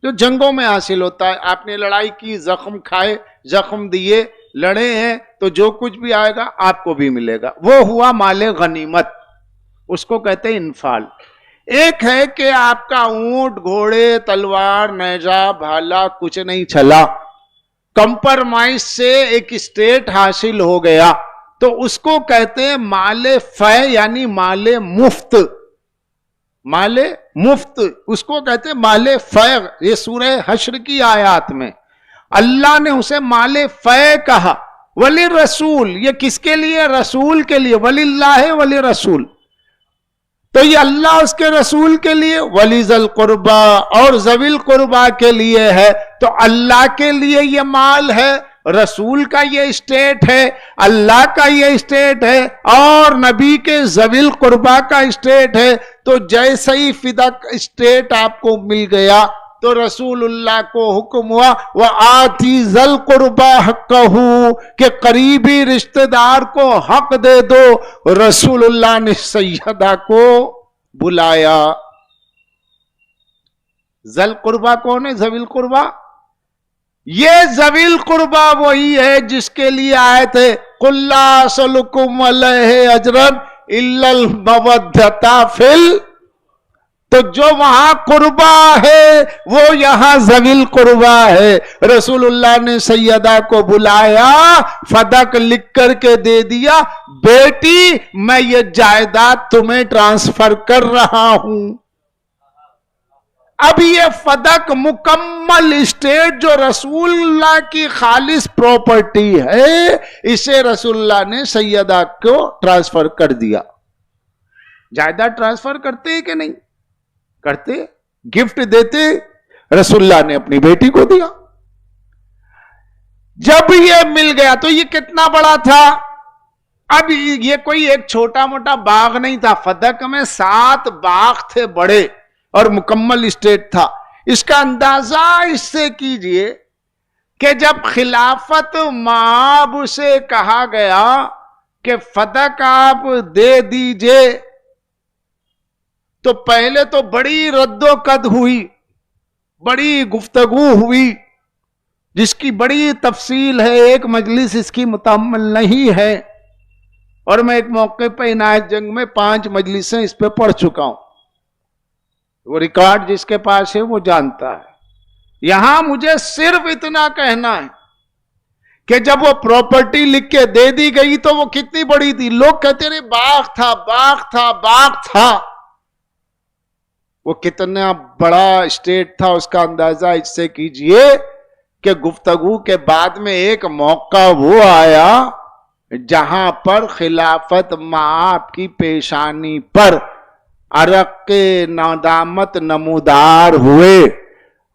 جو جنگوں میں حاصل ہوتا ہے. آپ نے لڑائی کی، زخم کھائے، زخم دیے، لڑے ہیں، تو جو کچھ بھی آئے گا آپ کو بھی ملے گا، وہ ہوا مال غنیمت. اس کو کہتے ہیں انفال. ایک ہے کہ آپ کا اونٹ، گھوڑے، تلوار، نیزہ، بھالا کچھ نہیں چلا، کمپرمائز سے ایک اسٹیٹ حاصل ہو گیا، تو اس کو کہتے ہیں مال فے، یعنی مال مفت. مال مفت اس کو کہتے ہیں مال فے. یہ سورہ حشر کی آیات میں اللہ نے اسے مال فے کہا. ولی رسول، یہ کس کے لیے؟ رسول کے لیے. ولی اللہ ولی رسول، تو یہ اللہ اس کے رسول کے لیے، ولی ذل قربا اور ذوی القربا کے لیے ہے. تو اللہ کے لیے یہ مال ہے، رسول کا یہ اسٹیٹ ہے، اللہ کا یہ اسٹیٹ ہے، اور نبی کے ذوی القربا کا اسٹیٹ ہے. تو جیسے ہی فدق اسٹیٹ آپ کو مل گیا، تو رسول اللہ کو حکم ہوا وآتی ذل قربا حقہ کہ قریبی رشتہ دار کو حق دے دو. رسول اللہ نے سیدہ کو بلایا. ذل قربا کون ہے؟ ذوی القربا. یہ ذوی القربا وہی ہے جس کے لیے آئے تھے قل لا اسألکم علیہ اجرا الا المودۃ فی ال. تو جو وہاں قربا ہے وہ یہاں ذوی القربا ہے. رسول اللہ نے سیدہ کو بلایا, فدق لکھ کر کے دے دیا, بیٹی میں یہ جائیداد تمہیں ٹرانسفر کر رہا ہوں. اب یہ فدق مکمل اسٹیٹ جو رسول اللہ کی خالص پراپرٹی ہے, اسے رسول اللہ نے سیدہ کو ٹرانسفر کر دیا. جائیداد ٹرانسفر کرتے ہیں کہ نہیں کرتے؟ گفٹ دیتے. رسول اللہ نے اپنی بیٹی کو دیا. جب یہ مل گیا تو یہ کتنا بڑا تھا. اب یہ کوئی ایک چھوٹا موٹا باغ نہیں تھا. فدق میں 7 باغ تھے بڑے اور مکمل اسٹیٹ تھا. اس کا اندازہ اس سے کیجئے کہ جب خلافت مآب سے کہا گیا کہ فدق آپ دے دیجئے, تو پہلے تو بڑی رد و قد ہوئی, بڑی گفتگو ہوئی, جس کی بڑی تفصیل ہے. ایک مجلس اس کی متحمل نہیں ہے, اور میں ایک موقع پہ عنایت جنگ میں 5 مجلسیں اس پہ پڑھ چکا ہوں. وہ ریکارڈ جس کے پاس ہے وہ جانتا ہے. یہاں مجھے صرف اتنا کہنا ہے کہ جب وہ پراپرٹی لکھ کے دے دی گئی تو وہ کتنی بڑی تھی. لوگ کہتے رہے باغ تھا باغ تھا باغ تھا. وہ کتنا بڑا اسٹیٹ تھا اس کا اندازہ اس سے کیجئے کہ گفتگو کے بعد میں ایک موقع وہ آیا جہاں پر خلافت مآب کی پیشانی پر عرق کے ندامت نمودار ہوئے,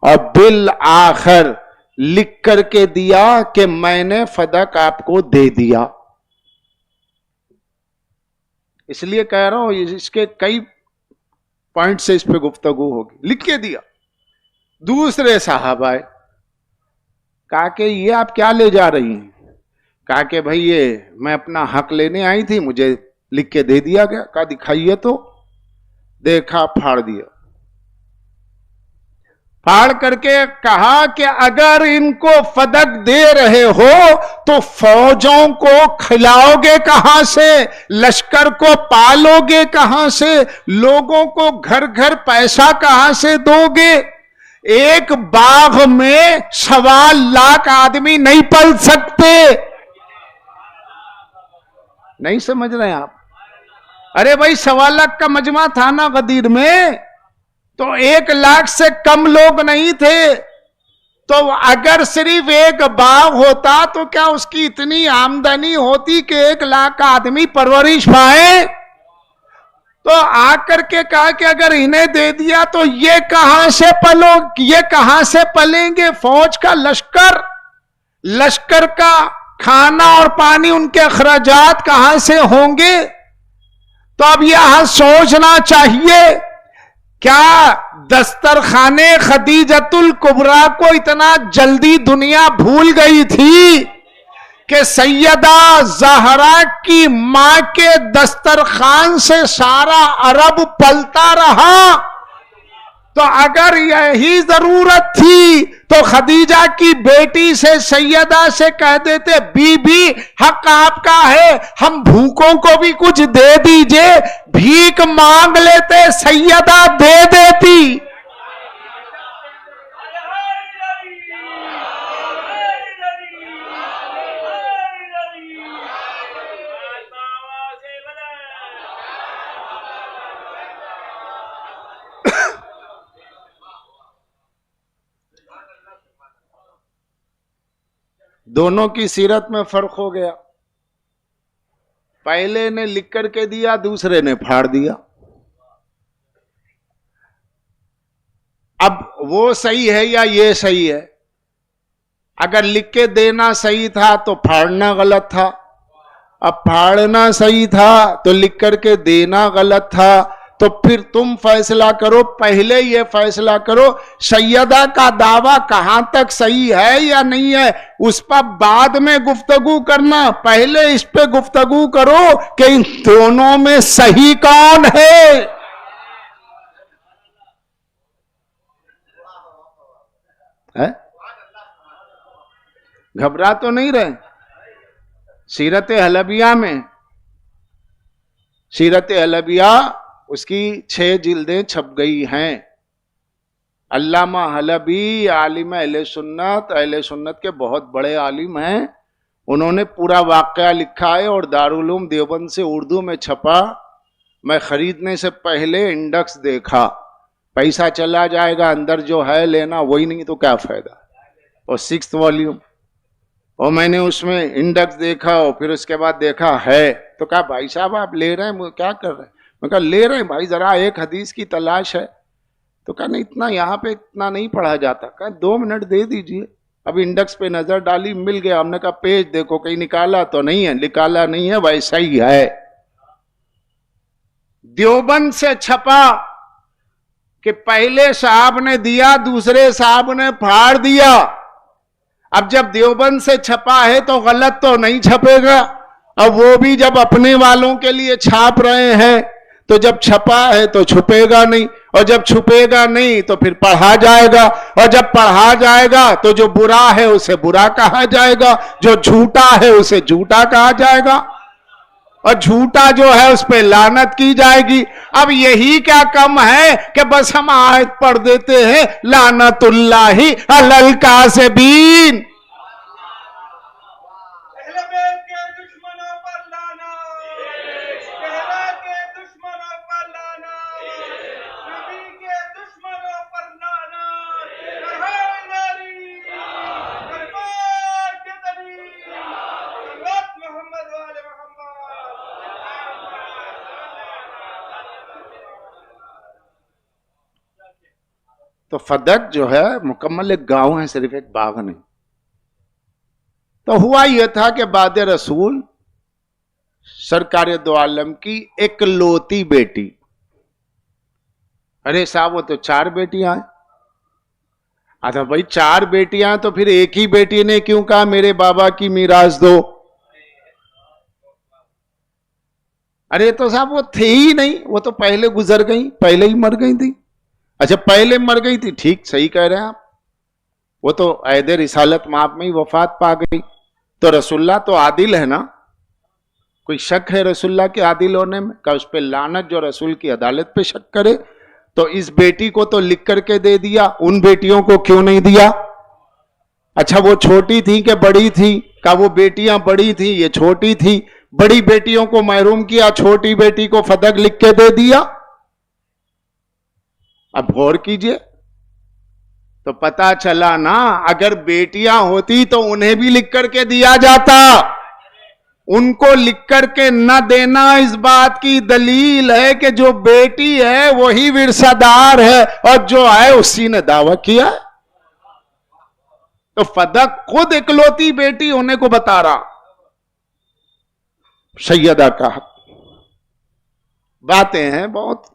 اور بالآخر لکھ کر کے دیا کہ میں نے فدق آپ کو دے دیا. اس لیے کہہ رہا ہوں اس کے کئی پوائنٹ سے اس پہ گفتگو ہوگی. لکھ کے دیا. دوسرے صاحب آئے, کہا کہ یہ آپ کیا لے جا رہی ہیں؟ کہا کہ بھئی یہ میں اپنا حق لینے آئی تھی, مجھے لکھ کے دے دیا گیا. کہا دکھائیے تو. دیکھا, پھاڑ دیا. پھاڑ کر کے کہا کہ اگر ان کو فدق دے رہے ہو تو فوجوں کو کھلاؤ گے کہاں سے, لشکر کو پالو گے کہاں سے, لوگوں کو گھر گھر پیسہ کہاں سے دو گے؟ ایک باغ میں 1.25 لاکھ آدمی نہیں پل سکتے. نہیں سمجھ رہے آپ؟ ارے بھائی 1.25 لاکھ کا مجمع تھا نا غدیر میں, تو 1 لاکھ سے کم لوگ نہیں تھے. تو اگر صرف ایک باغ ہوتا تو کیا اس کی اتنی آمدنی ہوتی کہ 1 لاکھ آدمی پرورش پائے؟ تو آ کر کے کہا کہ اگر انہیں دے دیا تو یہ کہاں سے یہ کہاں سے پلیں گے؟ فوج کا لشکر کا کھانا اور پانی, ان کے اخراجات کہاں سے ہوں گے؟ تو اب یہاں سوچنا چاہیے, کیا دسترخانے خدیجۃ الکبریٰ کو اتنا جلدی دنیا بھول گئی تھی کہ سیدہ زہرا کی ماں کے دسترخوان سے سارا عرب پلتا رہا؟ تو اگر یہی ضرورت تھی تو خدیجہ کی بیٹی سے سیدہ سے کہہ دیتے بی بی حق آپ کا ہے, ہم بھوکوں کو بھی کچھ دے دیجئے. بھیک مانگ لیتے, سیدہ دے دیتی. دونوں کی سیرت میں فرق ہو گیا. پہلے نے لکھ کر کے دیا, دوسرے نے پھاڑ دیا. اب وہ صحیح ہے یا یہ صحیح ہے؟ اگر لکھ کے دینا صحیح تھا تو پھاڑنا غلط تھا. اب پھاڑنا صحیح تھا تو لکھ کر کے دینا غلط تھا. تو پھر تم فیصلہ کرو، پہلے یہ فیصلہ کرو سیدہ کا دعویٰ کہاں تک صحیح ہے یا نہیں ہے، اس پر بعد میں گفتگو کرنا، پہلے اس پہ گفتگو کرو کہ ان دونوں میں صحیح کون ہے۔ گھبرا تو نہیں رہے؟ سیرت حلبیہ میں، سیرت حلبیہ اس کی 6 جلدیں چھپ گئی ہیں۔ علامہ حلبی عالم اہل سنت کے بہت بڑے عالم ہیں، انہوں نے پورا واقعہ لکھا ہے اور دارالعلوم دیوبند سے اردو میں چھپا۔ میں خریدنے سے پہلے انڈیکس دیکھا، پیسہ چلا جائے گا، اندر جو ہے لینا وہی نہیں تو کیا فائدہ۔ اور 6 والیوم، اور میں نے اس میں انڈیکس دیکھا اور پھر اس کے بعد دیکھا ہے، تو کہا بھائی صاحب آپ لے رہے ہیں، کیا کر رہے ہیں؟ میں کہا لے رہے ہیں بھائی، ذرا ایک حدیث کی تلاش ہے۔ تو کہا نہیں اتنا یہاں پہ اتنا نہیں پڑھا جاتا۔ کہا 2 منٹ دے دیجئے۔ اب انڈیکس پہ نظر ڈالی، مل گیا۔ ہم نے کہا پیج دیکھو کہیں نکالا تو نہیں ہے، نکالا نہیں ہے، ویسا ہی ہے۔ دیوبند سے چھپا کہ پہلے صاحب نے دیا، دوسرے صاحب نے پھاڑ دیا۔ اب جب دیوبند سے چھپا ہے تو غلط تو نہیں چھپے گا، اب وہ بھی جب اپنے والوں کے لیے چھاپ رہے ہیں تو جب چھپا ہے تو چھپے گا نہیں، اور جب چھپے گا نہیں تو پھر پڑھا جائے گا، اور جب پڑھا جائے گا تو جو برا ہے اسے برا کہا جائے گا، جو جھوٹا ہے اسے جھوٹا کہا جائے گا، اور جھوٹا جو ہے اس پہ لعنت کی جائے گی۔ اب یہی کیا کم ہے کہ بس ہم آیت پڑھ دیتے ہیں لعنت اللہ علی الکاذبین۔ تو فدق جو ہے مکمل ایک گاؤں ہے، صرف ایک باغ نہیں۔ تو ہوا یہ تھا کہ بعد رسول سرکار دو عالم کی اکلوتی بیٹی، ارے صاحب وہ تو 4 بیٹیاں ہیں۔ اچھا بھائی 4 بیٹیاں تو پھر ایک ہی بیٹی نے کیوں کہا میرے بابا کی میراث دو؟ ارے تو صاحب وہ تھے ہی نہیں، وہ تو پہلے گزر گئی، پہلے ہی مر گئی تھی۔ اچھا پہلے مر گئی تھی، ٹھیک صحیح کہہ رہے ہیں آپ، وہ تو عہد رسالت مآب میں ہی وفات پا گئی۔ تو رسول اللہ تو عادل ہے نا، کوئی شک ہے رسول اللہ کے عادل ہونے میں؟ کہ اس پہ لعنت جو رسول کی عدالت پہ شک کرے۔ تو اس بیٹی کو تو لکھ کر کے دے دیا، ان بیٹیوں کو کیوں نہیں دیا؟ اچھا وہ چھوٹی تھی کہ بڑی تھی؟ کہ وہ بیٹیاں بڑی تھی، یہ چھوٹی تھی، بڑی بیٹیوں کو محروم کیا، چھوٹی بیٹی کو فدق لکھ کے دے دیا۔ اب غور کیجئے تو پتا چلا نا، اگر بیٹیاں ہوتی تو انہیں بھی لکھ کر کے دیا جاتا۔ ان کو لکھ کر کے نہ دینا اس بات کی دلیل ہے کہ جو بیٹی ہے وہی ورثہ دار ہے، اور جو ہے اسی نے دعویٰ کیا ہے۔ تو فدق خود اکلوتی بیٹی ہونے کو بتا رہا، سیدہ کا حق۔ باتیں ہیں بہت،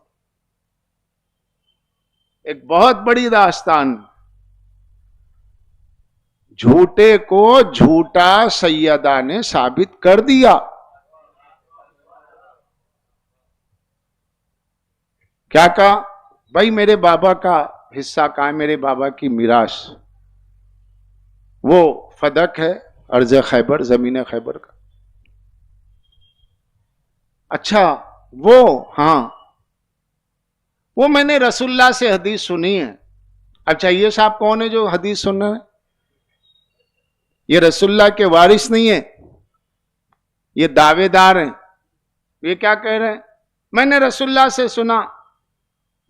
ایک بہت بڑی داستان۔ جھوٹے کو جھوٹا سیدہ نے ثابت کر دیا۔ کیا کہا؟ بھائی میرے بابا کا حصہ کہاں ہے؟ میرے بابا کی میراث وہ فدق ہے، ارض خیبر، زمین خیبر کا۔ اچھا وہ، ہاں وہ میں نے رسول اللہ سے حدیث سنی ہے۔ اچھا یہ صاحب کون ہے جو حدیث سن رہے ہیں؟ یہ رسول اللہ کے وارث نہیں ہے، یہ دعوے دار ہیں۔ یہ کیا کہہ رہے ہیں؟ میں نے رسول اللہ سے سنا،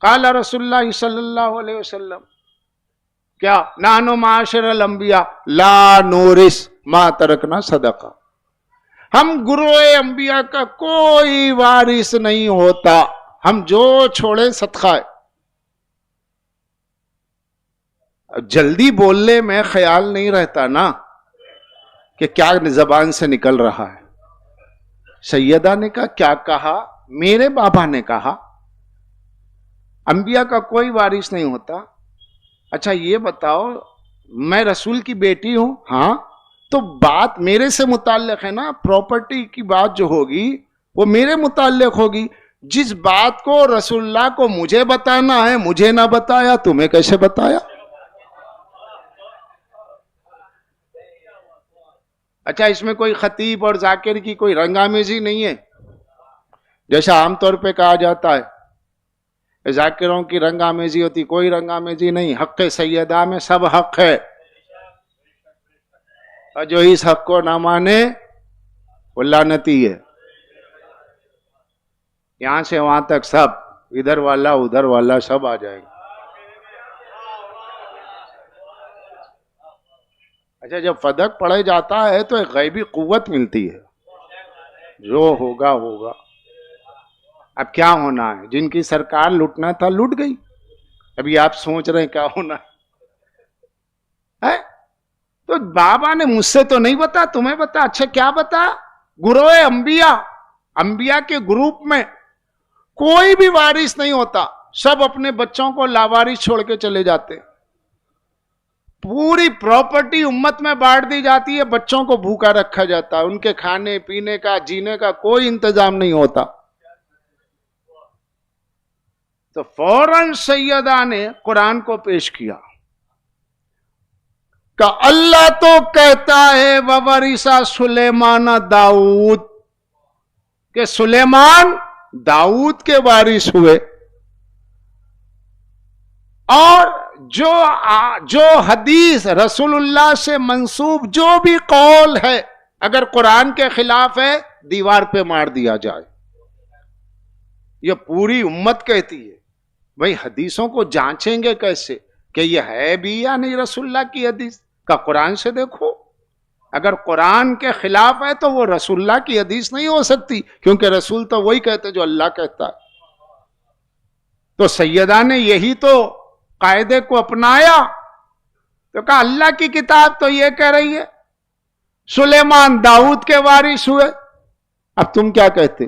قال رسول اللہ صلی اللہ علیہ وسلم، کیا؟ نحن معاشر الانبیاء لا نورث ما ترکنا صدقہ، ہم گروہ انبیاء کا کوئی وارث نہیں ہوتا، ہم جو چھوڑے صدقہ ہے۔ جلدی بولنے میں خیال نہیں رہتا نا کہ کیا زبان سے نکل رہا ہے۔ سیدہ نے کہا کیا کہا؟ میرے بابا نے کہا انبیاء کا کوئی وارث نہیں ہوتا. اچھا یہ بتاؤ میں رسول کی بیٹی ہوں, ہاں, تو بات میرے سے متعلق ہے نا, پراپرٹی کی بات جو ہوگی وہ میرے متعلق ہوگی. جس بات کو رسول اللہ کو مجھے بتانا ہے مجھے نہ بتایا, تمہیں کیسے بتایا؟ اچھا اس میں کوئی خطیب اور ذاکر کی کوئی رنگامیزی نہیں ہے؟ جیسا عام طور پہ کہا جاتا ہے ذاکروں کی رنگامیزی ہوتی, کوئی رنگامیزی نہیں. حق سیدہ میں سب حق ہے, اور جو اس حق کو نہ مانے وہ لعنتی ہے. یہاں سے وہاں تک سب, ادھر والا ادھر والا سب آ جائے گا. اچھا جب فدق پڑھے جاتا ہے تو ایک غیبی قوت ملتی ہے, جو ہوگا ہوگا. اب کیا ہونا ہے؟ جن کی سرکار لٹنا تھا لٹ گئی, ابھی آپ سوچ رہے ہیں کیا ہونا ہے. تو بابا نے مجھ سے تو نہیں بتا, تمہیں بتا. اچھا کیا بتا؟ گروہ انبیاء, انبیاء کے گروپ میں کوئی بھی وارث نہیں ہوتا, سب اپنے بچوں کو لاوارث چھوڑ کے چلے جاتے. پوری پراپرٹی امت میں بانٹ دی جاتی ہے, بچوں کو بھوکا رکھا جاتا ہے, ان کے کھانے پینے کا جینے کا کوئی انتظام نہیں ہوتا. تو فوراً سیدہ نے قرآن کو پیش کیا کہ اللہ تو کہتا ہے وَوَرِثَ سلیمان داؤد, کہ سلیمان داؤد کے وارث ہوئے. اور جو حدیث رسول اللہ سے منسوب جو بھی قول ہے اگر قرآن کے خلاف ہے دیوار پہ مار دیا جائے. یہ پوری امت کہتی ہے. بھئی حدیثوں کو جانچیں گے کیسے کہ یہ ہے بھی یا نہیں رسول اللہ کی حدیث؟ کا قرآن سے دیکھو. اگر قرآن کے خلاف ہے تو وہ رسول اللہ کی حدیث نہیں ہو سکتی, کیونکہ رسول تو وہی کہتے جو اللہ کہتا ہے. تو سیدہ نے یہی تو قاعدے کو اپنایا, تو کہا اللہ کی کتاب تو یہ کہہ رہی ہے سلیمان داؤد کے وارث ہوئے, اب تم کیا کہتے؟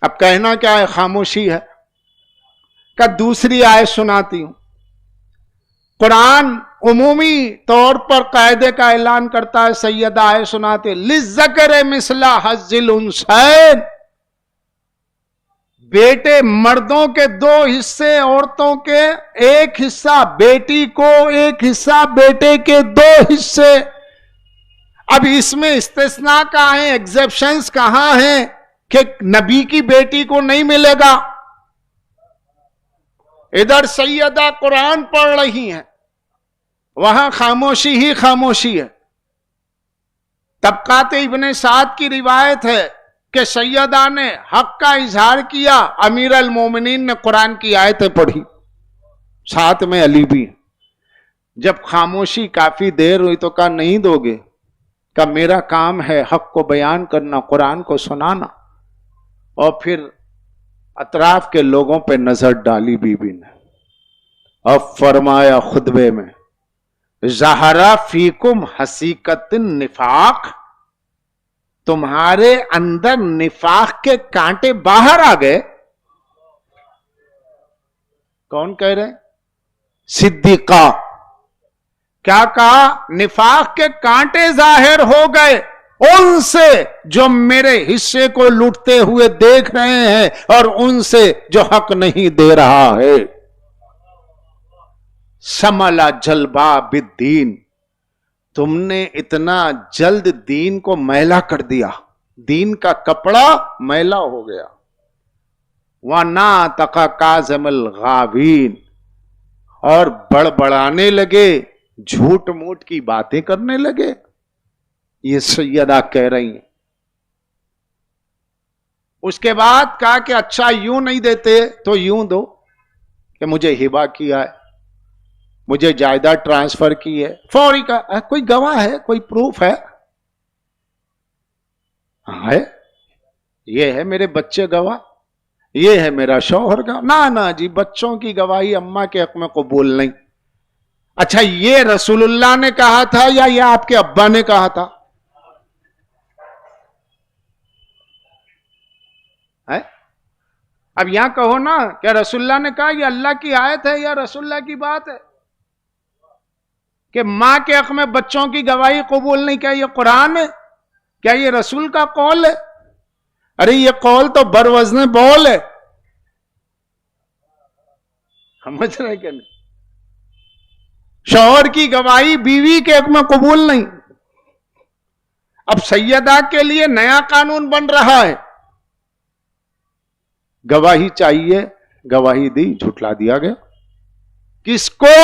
اب کہنا کیا ہے؟ خاموشی ہے. کہ دوسری آیت سناتی ہوں. قرآن عمومی طور پر قاعدے کا اعلان کرتا ہے, سیدہ آیت سناتے لِلذَّكَرِ مِثْلَ حَظِّ الْأُنثَيَيْنِ, بیٹے مردوں کے 2 حصے, عورتوں کے 1 حصہ, بیٹی کو 1 حصہ, بیٹے کے 2 حصے. اب اس میں استثناء کہاں ہیں, ایگزیپشنز کہاں ہیں کہ نبی کی بیٹی کو نہیں ملے گا؟ ادھر سیدہ قرآن پڑھ رہی ہیں, وہاں خاموشی ہی خاموشی ہے. طبقات ابن سعد کی روایت ہے کہ سیدہ نے حق کا اظہار کیا, امیر المومنین نے قرآن کی آیتیں پڑھی, ساتھ میں علی بھی. جب خاموشی کافی دیر ہوئی تو کہا نہیں دو گے؟ کہ میرا کام ہے حق کو بیان کرنا, قرآن کو سنانا. اور پھر اطراف کے لوگوں پہ نظر ڈالی بی بی نے, اور فرمایا خطبے میں ظہرا فیکم حقیقت النفاق, تمہارے اندر نفاق کے کانٹے باہر آ گئے. کون کہہ رہے؟ صدیقہ. کیا کہا؟ نفاق کے کانٹے ظاہر ہو گئے ان سے جو میرے حصے کو لوٹتے ہوئے دیکھ رہے ہیں, اور ان سے جو حق نہیں دے رہا ہے. شملا جلبا بالدین, تم نے اتنا جلد دین کو میلا کر دیا, دین کا کپڑا میلا ہو گیا. وَنَاطَقَ كَاظِمَ الْغَاوِينَ, اور بڑبڑانے لگے, جھوٹ موٹ کی باتیں کرنے لگے. یہ سیدہ کہہ رہی ہیں. اس کے بعد کہا کہ اچھا یوں نہیں دیتے تو یوں دو, کہ مجھے ہبہ کیا ہے, مجھے جائیداد ٹرانسفر کی ہے. فوری کا کوئی گواہ ہے, کوئی پروف ہے؟ ہے, یہ ہے میرے بچے گواہ, یہ ہے میرا شوہر گواہ. نہ جی, بچوں کی گواہی اماں کے حق میں قبول نہیں. اچھا یہ رسول اللہ نے کہا تھا یا یہ آپ کے ابا نے کہا تھا؟ اب یہاں کہو نا کیا رسول اللہ نے کہا یہ اللہ کی آیت ہے یا رسول اللہ کی بات ہے کہ ماں کے حق میں بچوں کی گواہی قبول نہیں؟ کیا یہ قرآن ہے؟ کیا یہ رسول کا قول ہے؟ ارے یہ قول تو بروزن بول ہے. سمجھ رہے کہ نہیں؟ شوہر کی گواہی بیوی کے حق میں قبول نہیں. اب سیدہ کے لیے نیا قانون بن رہا ہے، گواہی چاہیے، گواہی دی، جھٹلا دیا گیا. کس کو؟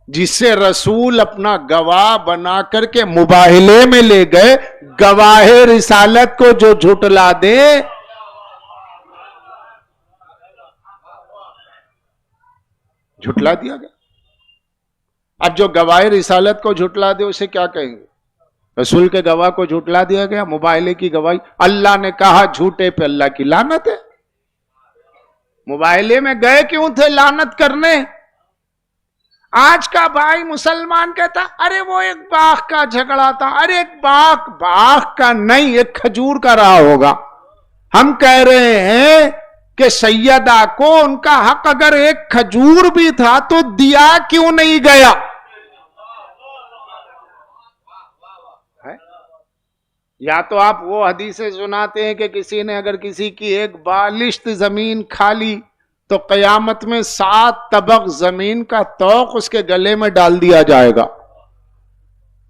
جسے رسول اپنا گواہ بنا کر کے مباہلے میں لے گئے، گواہ رسالت کو جو جھٹلا دے جھٹلا دیا گیا. اب جو گواہ رسالت کو جھٹلا دے اسے کیا کہیں گے؟ رسول کے گواہ کو جھٹلا دیا گیا، مباہلے کی گواہی. اللہ نے کہا جھوٹے پہ اللہ کی لعنت ہے. مباہلے میں گئے کیوں تھے لعنت کرنے؟ آج کا بھائی مسلمان کہتا ارے وہ ایک باغ کا جھگڑا تھا. ارے ایک باغ کا نہیں، ایک کھجور کا رہا ہوگا. ہم کہہ رہے ہیں کہ سیدہ کو ان کا حق اگر ایک کھجور بھی تھا تو دیا کیوں نہیں گیا؟ یا تو آپ وہ حدیثیں سناتے ہیں کہ کسی نے اگر کسی کی ایک بالشت زمین کھا لی تو قیامت میں 7 طبق زمین کا طوق اس کے گلے میں ڈال دیا جائے گا.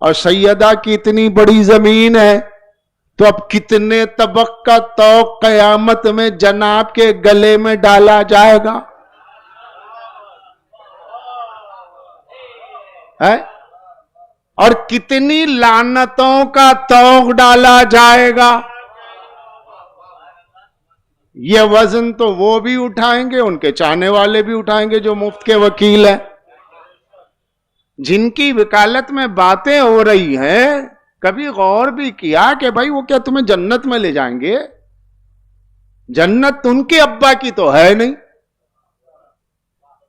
اور سیدہ کی اتنی بڑی زمین ہے تو اب کتنے طبق کا طوق قیامت میں جناب کے گلے میں ڈالا جائے گا؟ ہے؟ اور کتنی لعنتوں کا طوق ڈالا جائے گا؟ یہ وزن تو وہ بھی اٹھائیں گے، ان کے چاہنے والے بھی اٹھائیں گے جو مفت کے وکیل ہیں. جن کی وکالت میں باتیں ہو رہی ہیں، کبھی غور بھی کیا کہ بھائی وہ کیا تمہیں جنت میں لے جائیں گے؟ جنت ان کے ابا کی تو ہے نہیں،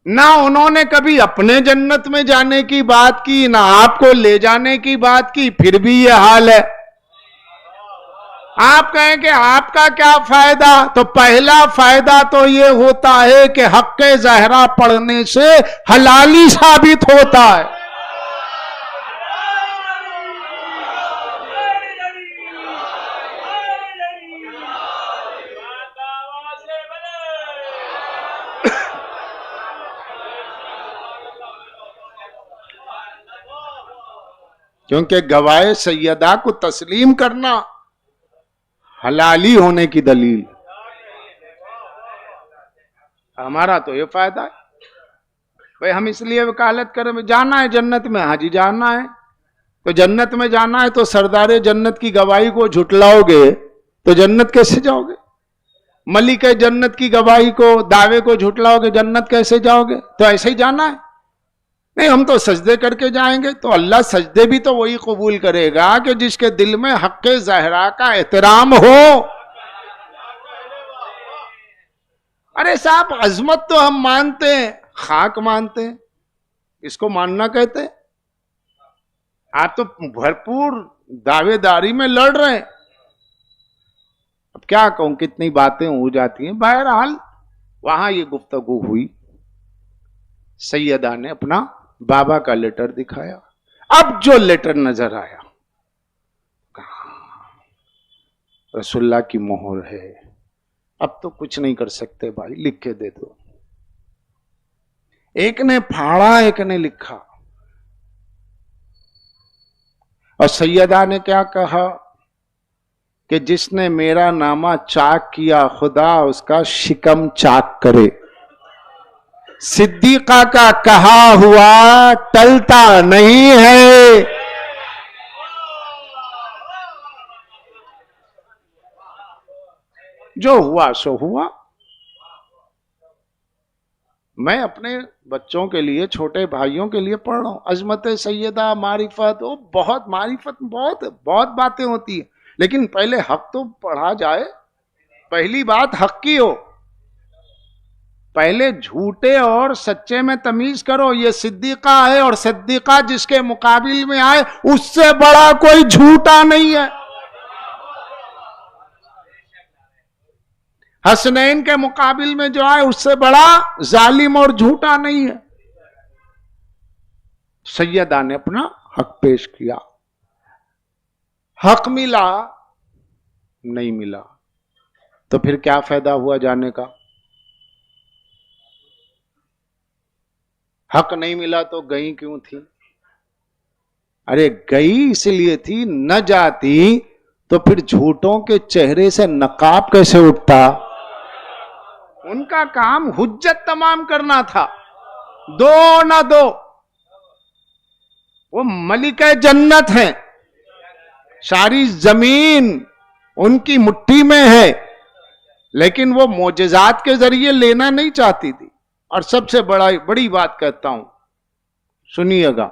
نہ انہوں نے کبھی اپنے جنت میں جانے کی بات کی، نہ آپ کو لے جانے کی بات کی، پھر بھی یہ حال ہے. آپ کہیں کہ آپ کا کیا فائدہ؟ تو پہلا فائدہ تو یہ ہوتا ہے کہ حق زہرا پڑھنے سے حلالی ثابت ہوتا ہے. کیونکہ گواہ سیدہ کو تسلیم کرنا حلالی ہونے کی دلیل. ہمارا تو یہ فائدہ ہے بھئی ہم اس لیے وکالت کریں، جانا ہے جنت میں. ہاں جی جانا ہے، تو جنت میں جانا ہے تو سردار جنت کی گواہی کو جھٹلاؤ گے تو جنت کیسے جاؤ گے؟ ملک جنت کی گواہی کو، دعوے کو جھٹلاؤ گے جنت کیسے جاؤ گے؟ تو ایسے ہی جانا ہے. نہیں ہم تو سجدے کر کے جائیں گے، تو اللہ سجدے بھی تو وہی قبول کرے گا کہ جس کے دل میں حق زہرا کا احترام ہو. ارے صاحب عظمت تو ہم مانتے ہیں، خاک مانتے ہیں، اس کو ماننا کہتے ہیں. آپ تو بھرپور دعوے داری میں لڑ رہے ہیں. اب کیا کہوں، کتنی باتیں ہو جاتی ہیں. بہرحال وہاں یہ گفتگو ہوئی، سیدہ نے اپنا بابا کا لیٹر دکھایا. اب جو لیٹر نظر آیا رسول اللہ کی مہر ہے، اب تو کچھ نہیں کر سکتے بھائی، لکھ کے دے دو. ایک نے پھاڑا، ایک نے لکھا. اور سیدہ نے کیا کہا کہ جس نے میرا نامہ چاک کیا خدا اس کا شکم چاک کرے. صدیقہ کا کہا ہوا ٹلتا نہیں ہے. جو ہوا سو ہوا. میں اپنے بچوں کے لیے، چھوٹے بھائیوں کے لیے پڑھ رہا ہوں. عظمت سیدہ، معرفت، وہ بہت معرفت، بہت باتیں ہوتی ہیں، لیکن پہلے حق تو پڑھا جائے. پہلی بات حق کی ہو. پہلے جھوٹے اور سچے میں تمیز کرو. یہ صدیقہ ہے اور صدیقہ جس کے مقابل میں آئے اس سے بڑا کوئی جھوٹا نہیں ہے. حسنین کے مقابل میں جو آئے اس سے بڑا ظالم اور جھوٹا نہیں ہے. سیدہ نے اپنا حق پیش کیا. حق ملا نہیں ملا تو پھر کیا فائدہ ہوا جانے کا؟ حق نہیں ملا تو گئی کیوں تھی؟ ارے گئی اس لیے تھی، نہ جاتی تو پھر جھوٹوں کے چہرے سے نقاب کیسے اٹھتا؟ ان کا کام حجت تمام کرنا تھا، دو نہ دو. وہ ملکہ جنت ہیں، ساری زمین ان کی مٹھی میں ہے، لیکن وہ معجزات کے ذریعے لینا نہیں چاہتی تھی. اور سب سے بڑی بات کہتا ہوں، سنیے گا،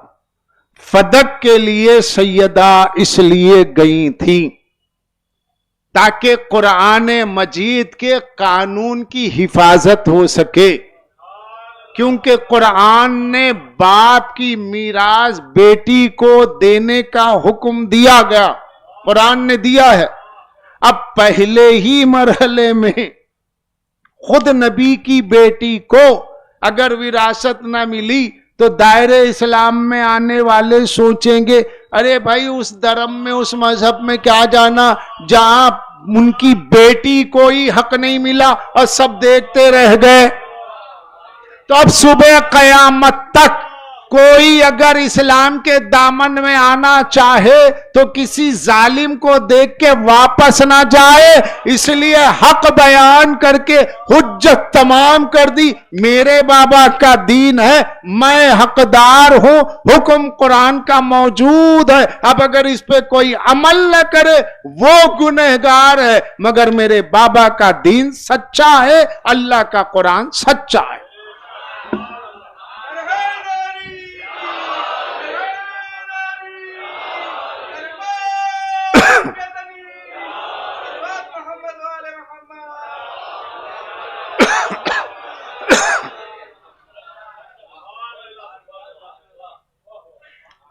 فدق کے لیے سیدہ اس لیے گئی تھی تاکہ قرآن مجید کے قانون کی حفاظت ہو سکے، کیونکہ قرآن نے باپ کی میراث بیٹی کو دینے کا حکم دیا گیا، قرآن نے دیا ہے. اب پہلے ہی مرحلے میں خود نبی کی بیٹی کو اگر وراثت نہ ملی تو دائرے اسلام میں آنے والے سوچیں گے ارے بھائی اس دھرم میں اس مذہب میں کیا جانا جہاں ان کی بیٹی کو ہی حق نہیں ملا اور سب دیکھتے رہ گئے. تو اب صبح قیامت تک کوئی اگر اسلام کے دامن میں آنا چاہے تو کسی ظالم کو دیکھ کے واپس نہ جائے، اس لیے حق بیان کر کے حجت تمام کر دی. میرے بابا کا دین ہے، میں حقدار ہوں، حکم قرآن کا موجود ہے. اب اگر اس پہ کوئی عمل نہ کرے وہ گنہگار ہے، مگر میرے بابا کا دین سچا ہے، اللہ کا قرآن سچا ہے.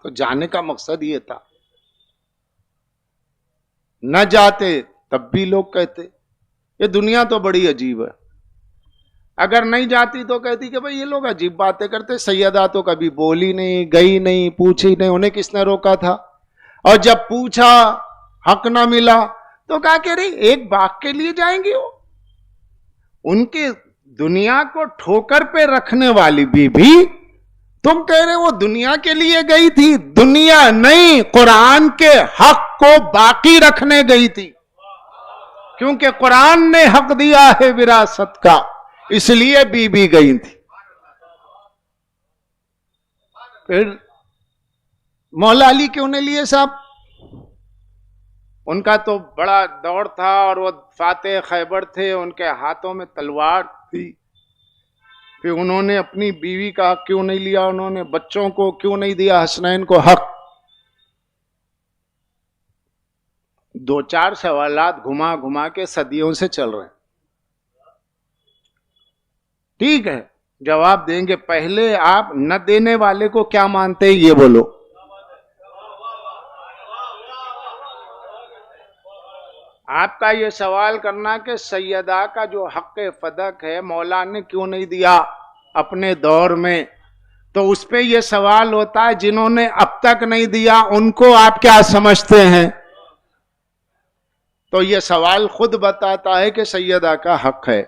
تو جانے کا مقصد یہ تھا، نہ جاتے تب بھی لوگ کہتے یہ دنیا تو بڑی عجیب ہے. اگر نہیں جاتی تو کہتی کہ بھئی یہ لوگ عجیب باتیں کرتے. سیدہ تو کبھی بولی نہیں، گئی نہیں، پوچھی نہیں، انہیں کس نے روکا تھا؟ اور جب پوچھا حق نہ ملا تو کہا کہ رہی ایک باغ کے لیے جائیں گی. وہ ان کے دنیا کو ٹھوکر پہ رکھنے والی بی بی، تم کہہ رہے وہ دنیا کے لیے گئی تھی؟ دنیا نہیں، قرآن کے حق کو باقی رکھنے گئی تھی، کیونکہ قرآن نے حق دیا ہے وراثت کا، اس لیے بی بی گئی تھی. پھر مولا علی کیوں نہیں لیے صاحب؟ ان کا تو بڑا دور تھا اور وہ فاتح خیبر تھے، ان کے ہاتھوں میں تلوار تھی. پھر انہوں نے اپنی بیوی کا حق کیوں نہیں لیا؟ انہوں نے بچوں کو کیوں نہیں دیا حسنین کو حق؟ دو چار سوالات گھما گھما کے صدیوں سے چل رہے ہیں. ٹھیک ہے جواب دیں گے. پہلے آپ نہ دینے والے کو کیا مانتے ہیں یہ بولو. آپ کا یہ سوال کرنا کہ سیدہ کا جو حق فدق ہے مولا نے کیوں نہیں دیا اپنے دور میں، تو اس پہ یہ سوال ہوتا ہے جنہوں نے اب تک نہیں دیا ان کو آپ کیا سمجھتے ہیں؟ تو یہ سوال خود بتاتا ہے کہ سیدہ کا حق ہے.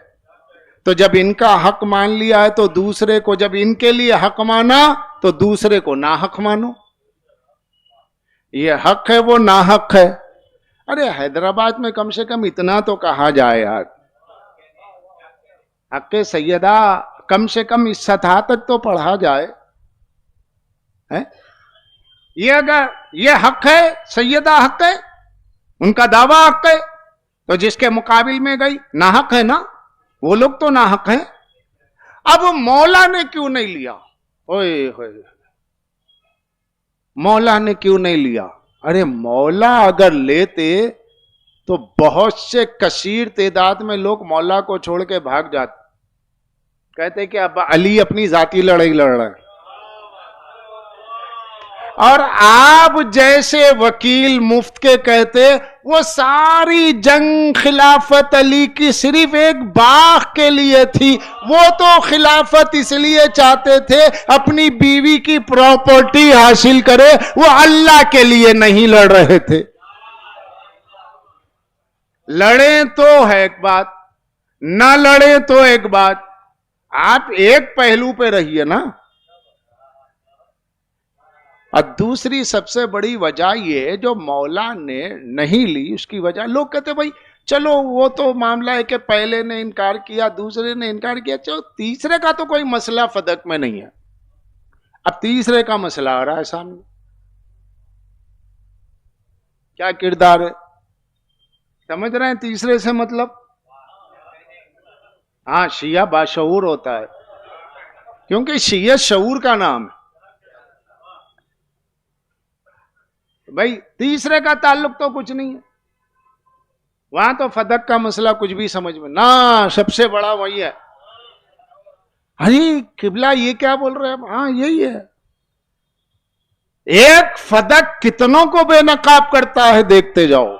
تو جب ان کا حق مان لیا ہے تو دوسرے کو، جب ان کے لیے حق مانا تو دوسرے کو ناحق مانو. یہ حق ہے وہ ناحق ہے. ارے حیدرآباد میں کم سے کم اتنا تو کہا جائے یار، حق سیدہ کم سے کم اس سطح تک تو پڑھا جائے. یہ اگر یہ حق ہے، سیدہ حق ہے، ان کا دعویٰ حق ہے، تو جس کے مقابل میں گئی ناحق ہے نا، وہ لوگ تو ناحق ہیں. اب مولا نے کیوں نہیں لیا؟ اوئے ہوئے مولا نے کیوں نہیں لیا؟ ارے مولا اگر لیتے تو بہت سے کثیر تعداد میں لوگ مولا کو چھوڑ کے بھاگ جاتے، کہتے کہ اب علی اپنی ذاتی لڑائی لڑ رہے ہیں. اور آپ جیسے وکیل مفت کے کہتے وہ ساری جنگ خلافت علی کی صرف ایک باغ کے لیے تھی. وہ تو خلافت اس لیے چاہتے تھے اپنی بیوی کی پراپرٹی حاصل کرے, وہ اللہ کے لیے نہیں لڑ رہے تھے. لڑیں تو ہے ایک بات, نہ لڑیں تو ایک بات. آپ ایک پہلو پہ رہیے نا. اور دوسری سب سے بڑی وجہ یہ ہے جو مولا نے نہیں لی, اس کی وجہ لوگ کہتے بھائی چلو وہ تو معاملہ ہے کہ پہلے نے انکار کیا, دوسرے نے انکار کیا, چلو تیسرے کا تو کوئی مسئلہ فدق میں نہیں ہے. اب تیسرے کا مسئلہ آ رہا ہے سامنے. کیا کردار ہے سمجھ رہے ہیں تیسرے سے مطلب؟ ہاں, شیعہ باشعور ہوتا ہے کیونکہ شیعہ شعور کا نام ہے. بھائی تیسرے کا تعلق تو کچھ نہیں ہے وہاں, تو فدق کا مسئلہ کچھ بھی سمجھ میں نہ, سب سے بڑا وہی ہے. ارے قبلہ یہ کیا بول رہے ہیں؟ ہاں یہی ہے. ایک فدق کتنوں کو بے نقاب کرتا ہے دیکھتے جاؤ.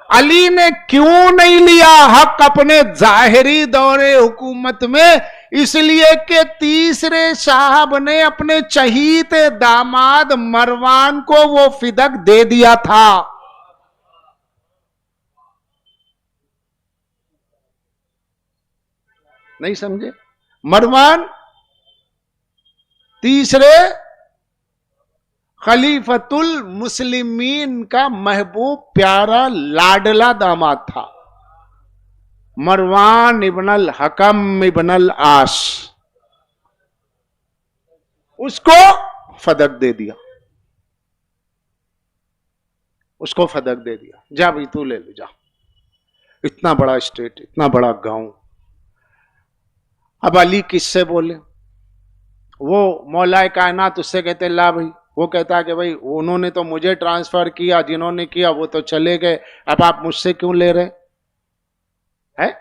علی نے کیوں نہیں لیا حق اپنے ظاہری دور حکومت میں؟ اس لیے کہ تیسرے صاحب نے اپنے چہیتے داماد مروان کو وہ فدق دے دیا تھا. نہیں سمجھے؟ مروان تیسرے خلیفۃ المسلمین کا محبوب پیارا لاڈلا داماد تھا, مروان ابن الحکم ابن العاص. اس کو فدق دے دیا, اس کو فدق دے دیا. جا بھائی تو لے لے جا. اتنا بڑا اسٹیٹ, اتنا بڑا گاؤں. اب علی کس سے بولے؟ وہ مولا کائنات اس سے کہتے لا بھائی. وہ کہتا کہ بھائی انہوں نے تو مجھے ٹرانسفر کیا, جنہوں نے کیا وہ تو چلے گئے, اب آپ مجھ سے کیوں لے رہے ہیں؟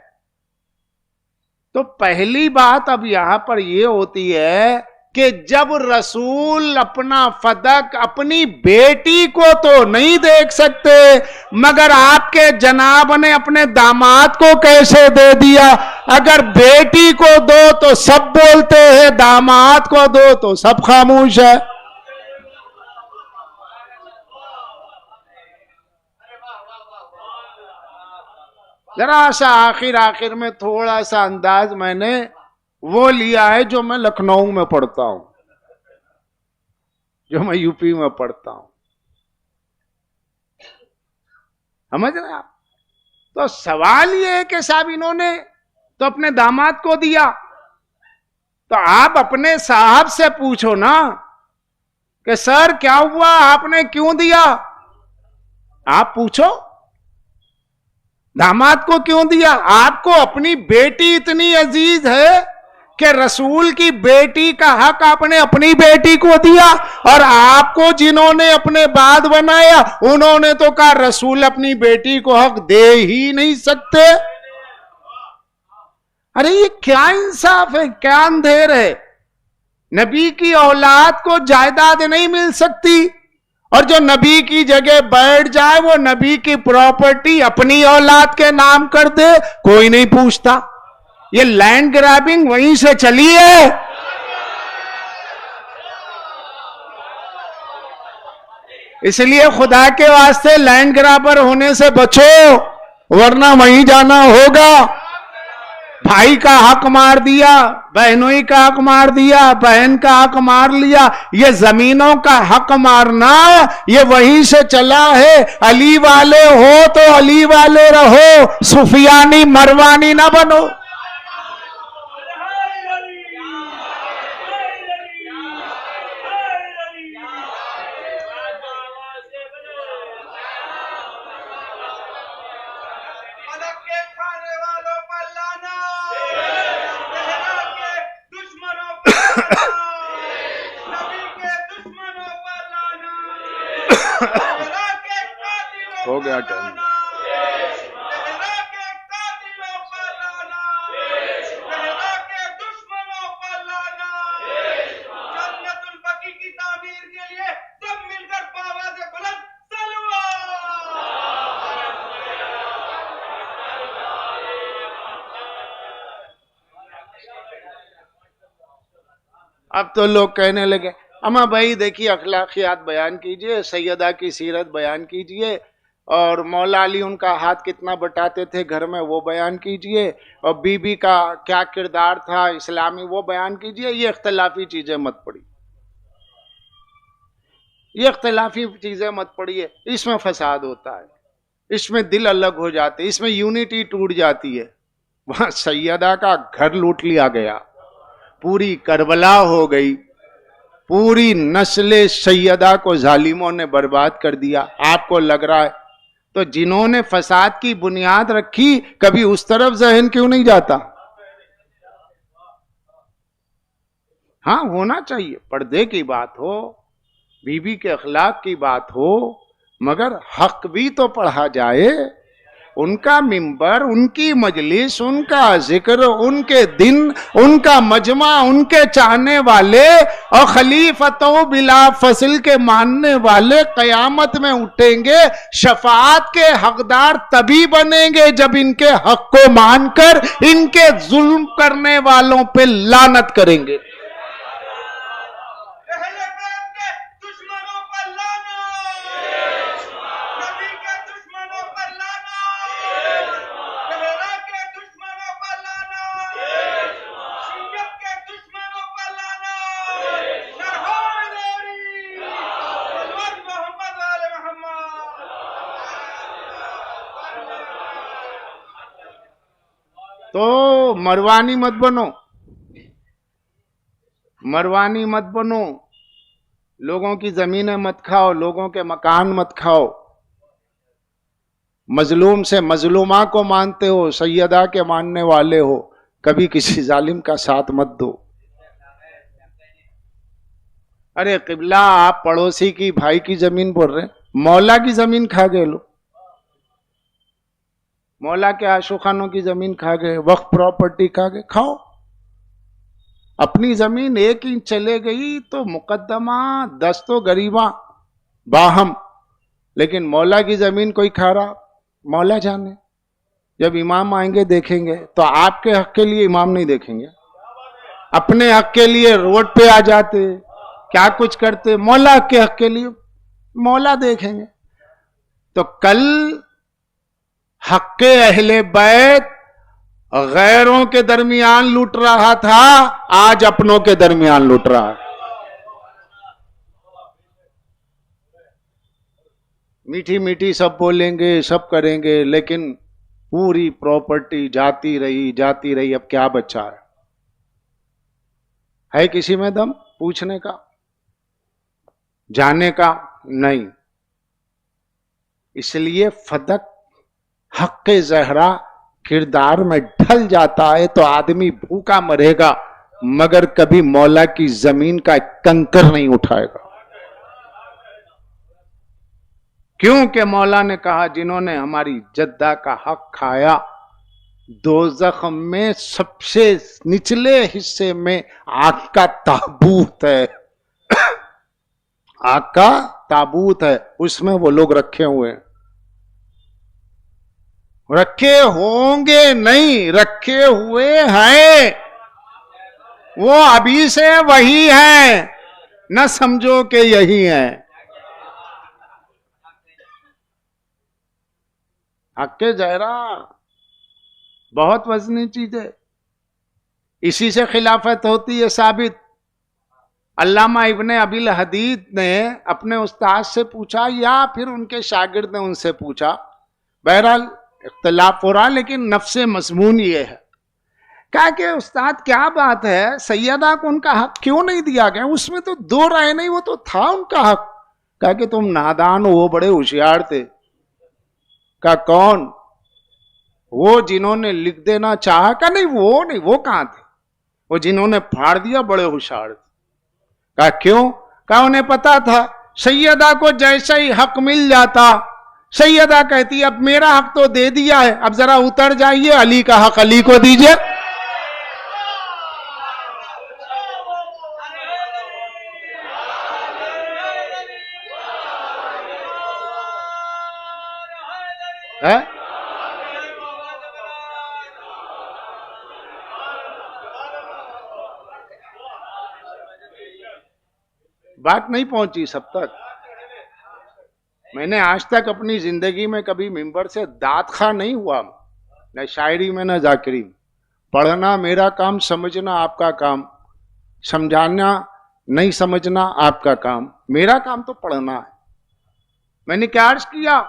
تو پہلی بات اب یہاں پر یہ ہوتی ہے کہ جب رسول اپنا فدق اپنی بیٹی کو تو نہیں دیکھ سکتے, مگر آپ کے جناب نے اپنے داماد کو کیسے دے دیا؟ اگر بیٹی کو دو تو سب بولتے ہیں, داماد کو دو تو سب خاموش ہے. ذرا سا آخر میں تھوڑا سا انداز میں نے وہ لیا ہے جو میں لکھنؤ میں پڑھتا ہوں, جو میں یو پی میں پڑھتا ہوں. سمجھ رہے آپ؟ تو سوال یہ ہے کہ صاحب انہوں نے تو اپنے داماد کو دیا, تو آپ اپنے صاحب سے پوچھو نا کہ سر کیا ہوا, آپ نے کیوں دیا؟ آپ پوچھو داماد کو کیوں دیا. آپ کو اپنی بیٹی اتنی عزیز ہے کہ رسول کی بیٹی کا حق آپ نے اپنی بیٹی کو دیا, اور آپ کو جنہوں نے اپنے بعد بنایا انہوں نے تو کہا رسول اپنی بیٹی کو حق دے ہی نہیں سکتے. ارے یہ کیا انصاف ہے, کیا اندھیر ہے؟ نبی کی اولاد کو جائیداد نہیں مل سکتی, اور جو نبی کی جگہ بیٹھ جائے وہ نبی کی پراپرٹی اپنی اولاد کے نام کر دے, کوئی نہیں پوچھتا. یہ لینڈ گرابنگ وہیں سے چلی ہے. اس لیے خدا کے واسطے لینڈ گرابر ہونے سے بچو, ورنہ وہیں جانا ہوگا. بھائی کا حق مار دیا, بہنوئی کا حق مار دیا, بہن کا حق مار لیا. یہ زمینوں کا حق مارنا یہ وہیں سے چلا ہے. علی والے ہو تو علی والے رہو, سفیانی مروانی نہ بنو. ہو گیا ٹائم. اب تو لوگ کہنے لگے اما بھائی دیکھیے اخلاقیات بیان کیجئے، سیدہ کی سیرت بیان کیجئے، اور مولا علی ان کا ہاتھ کتنا بٹاتے تھے گھر میں وہ بیان کیجئے، اور بی بی کا کیا کردار تھا اسلامی وہ بیان کیجئے۔ یہ اختلافی چیزیں مت پڑی، یہ اختلافی چیزیں مت پڑیے، اس میں فساد ہوتا ہے، اس میں دل الگ ہو جاتے، اس میں یونٹی ٹوٹ جاتی ہے۔ وہاں سیدہ کا گھر لوٹ لیا گیا، پوری کربلا ہو گئی، پوری نسل سیدہ کو ظالموں نے برباد کر دیا۔ آپ کو لگ رہا ہے تو جنہوں نے فساد کی بنیاد رکھی کبھی اس طرف ذہن کیوں نہیں جاتا؟ ہاں ہونا چاہیے، پردے کی بات ہو، بیوی کے اخلاق کی بات ہو، مگر حق بھی تو پڑھا جائے۔ ان کا منبر، ان کی مجلس، ان کا ذکر، ان کے دن، ان کا مجمع، ان کے چاہنے والے اور خلیفتوں بلا فصل کے ماننے والے قیامت میں اٹھیں گے، شفاعت کے حقدار تبھی بنیں گے جب ان کے حق کو مان کر ان کے ظلم کرنے والوں پہ لعنت کریں گے۔ تو مروانی مت بنو، مروانی مت بنو، لوگوں کی زمینیں مت کھاؤ، لوگوں کے مکان مت کھاؤ، مظلوم سے مظلومہ کو مانتے ہو، سیدہ کے ماننے والے ہو، کبھی کسی ظالم کا ساتھ مت دو۔ ارے قبلہ آپ پڑوسی کی بھائی کی زمین بول رہے ہیں، مولا کی زمین کھا گئے لو، مولا کے عاشقانوں کی زمین کھا گئے، وقف پراپرٹی کھا گئے، کھاؤ۔ اپنی زمین 1 انچ چلے گئی تو مقدمہ 10 تو غریباں باہم، لیکن مولا کی زمین کوئی کھا رہا، مولا جانے۔ جب امام آئیں گے دیکھیں گے تو آپ کے حق کے لیے امام نہیں دیکھیں گے، اپنے حق کے لیے روڈ پہ آ جاتے، کیا کچھ کرتے، مولا کے حق کے لیے مولا دیکھیں گے۔ تو کل حق اہل بیت غیروں کے درمیان لوٹ رہا تھا، آج اپنوں کے درمیان لوٹ رہا ہے۔ میٹھی میٹھی سب بولیں گے، سب کریں گے، لیکن پوری پراپرٹی جاتی رہی، اب کیا بچا ہے کسی میں دم پوچھنے کا، جانے کا؟ نہیں۔ اس لیے فدق حق زہرا کردار میں ڈھل جاتا ہے تو آدمی بھوکا مرے گا مگر کبھی مولا کی زمین کا ایک کنکر نہیں اٹھائے گا۔ کیونکہ مولا نے کہا جنہوں نے ہماری جدہ کا حق کھایا، دوزخ میں سب سے نچلے حصے میں آگ کا تابوت ہے، آگ کا تابوت ہے، اس میں وہ لوگ رکھے ہوئے ہیں، رکھے ہوں گے نہیں، رکھے ہوئے ہیں، وہ ابھی سے وہی ہیں، نہ سمجھو کہ یہی ہیں۔ حق زہرا بہت وزنی چیز ہے، اسی سے خلافت ہوتی ہے ثابت۔ علامہ ابن ابی الحدید نے اپنے استاد سے پوچھا یا پھر ان کے شاگرد نے ان سے پوچھا، بہرحال اختلاف ہو رہا لیکن نفس مضمون یہ ہے، کہا کہ استاد کیا بات ہے سیدہ کو ان کا حق کیوں نہیں دیا گیا؟ اس میں تو 2 رائے نہیں، وہ تو تھا ان کا حق۔ کہا کہ تم نادان ہو، وہ بڑے ہوشیار تھے۔ کہا کون؟ وہ جنہوں نے لکھ دینا چاہا؟ کہا نہیں، وہ کہاں تھے، وہ جنہوں نے پھاڑ دیا بڑے ہوشیار تھے۔ کہا کیوں؟ کہا انہیں پتا تھا سیدہ کو جیسا ہی حق مل جاتا، سیدہ کہتی اب میرا حق تو دے دیا ہے، اب ذرا اتر جائیے، علی کا حق علی کو دیجئے۔ بات نہیں پہنچی سب تک. میں نے آج تک اپنی زندگی میں کبھی ممبر سے داد خواہ نہیں ہوا، نہ شاعری میں نہ ذاکری میں. پڑھنا میرا کام، سمجھنا آپ کا کام، سمجھانا نہیں سمجھنا آپ کا کام، میرا کام تو پڑھنا ہے. میں نے کیا عرض کیا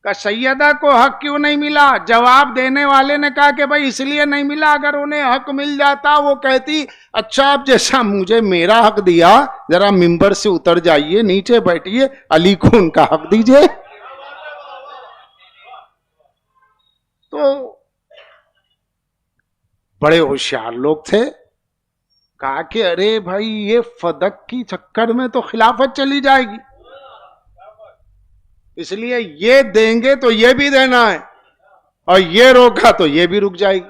کہ سیدہ کو حق کیوں نہیں ملا؟ جواب دینے والے نے کہا کہ بھائی اس لیے نہیں ملا، اگر انہیں حق مل جاتا وہ کہتی اچھا اب جیسا مجھے میرا حق دیا، ذرا ممبر سے اتر جائیے، نیچے بیٹھیے، علی کو ان کا حق دیجئے. تو بڑے ہوشیار لوگ تھے. کہا کہ ارے بھائی یہ فدق کی چکر میں تو خلافت چلی جائے گی، اس لیے یہ دیں گے تو یہ بھی دینا ہے، اور یہ روکا تو یہ بھی رک جائے گی.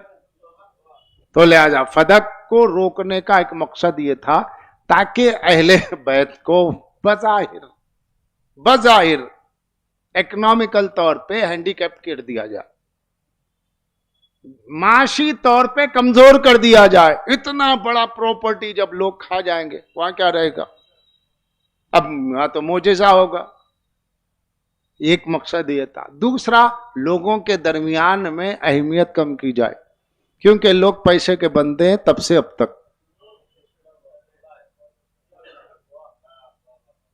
تو لہذا فدق کو روکنے کا ایک مقصد یہ تھا تاکہ اہل بیت کو بظاہر اکنامیکل طور پہ ہینڈی کیپ کر دیا جائے، معاشی طور پہ کمزور کر دیا جائے. اتنا بڑا پراپرٹی جب لوگ کھا جائیں گے وہاں کیا رہے گا؟ اب وہاں تو معجزہ ہوگا. ایک مقصد یہ تھا. دوسرا، لوگوں کے درمیان میں اہمیت کم کی جائے، کیونکہ لوگ پیسے کے بندے ہیں تب سے اب تک.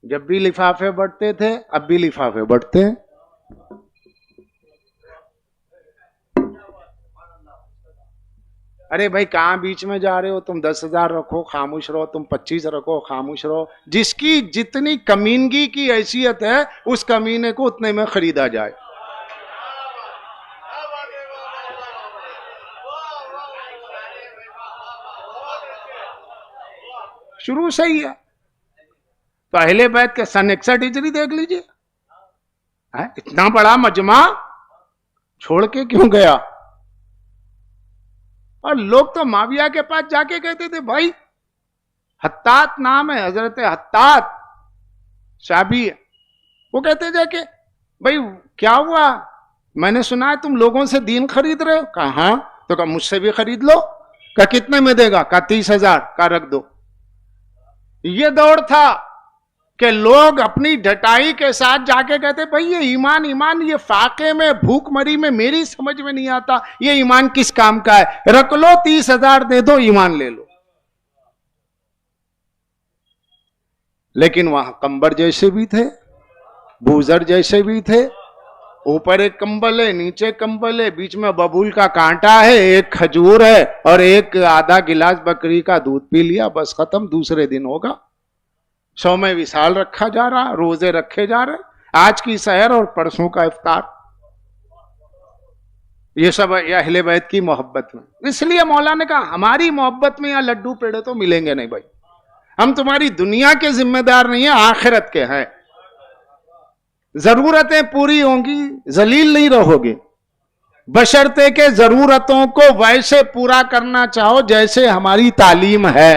جب بھی لفافے بڑھتے تھے اب بھی لفافے بڑھتے ہیں. ارے بھائی کہاں بیچ میں جا رہے ہو؟ تم 10,000 رکھو خاموش رہو، تم 25 رکھو خاموش رہو. جس کی جتنی کمینگی کی حیثیت ہے اس کمینے کو اتنے میں خریدا جائے. شروع سے ہی ہے. تو اہل بیت کے سن 61 ہجری دیکھ لیجئے، اتنا بڑا مجمع چھوڑ کے کیوں گیا؟ اور لوگ تو معاویہ کے پاس جا کے کہتے تھے بھائی، حطات نام ہے، حضرت حطات صحابی ہے، وہ کہتے تھے کہ بھائی کیا ہوا؟ میں نے سنا ہے تم لوگوں سے دین خرید رہے ہو. کہا ہاں. تو کہا مجھ سے بھی خرید لو. کہا کتنے میں دے گا؟ کہا 30,000. کہا رکھ دو. یہ دور تھا کہ لوگ اپنی ڈٹائی کے ساتھ جا کے کہتے بھئی یہ ایمان یہ فاقے میں بھوک مری میں میری سمجھ میں نہیں آتا، یہ ایمان کس کام کا ہے؟ رکھ لو، 30,000 دے دو، ایمان لے لو. لیکن وہاں کمبر جیسے بھی تھے، بوزر جیسے بھی تھے. اوپر ایک کمبل ہے، نیچے کمبل ہے، بیچ میں ببول کا کانٹا ہے، ایک کھجور ہے، اور ایک آدھا گلاس بکری کا دودھ پی لیا، بس ختم. دوسرے دن ہوگا. 100 وصال رکھا جا رہا، روزے رکھے جا رہے، آج کی سحر اور پرسوں کا افطار. یہ سب اہل بیت کی محبت میں. اس لیے مولا نے کہا ہماری محبت میں یہاں لڈو پیڑے تو ملیں گے نہیں بھائی، ہم تمہاری دنیا کے ذمہ دار نہیں ہیں، آخرت کے ہیں. ضرورتیں پوری ہوں گی، ذلیل نہیں رہو گے، بشرطے کہ ضرورتوں کو ویسے پورا کرنا چاہو جیسے ہماری تعلیم ہے.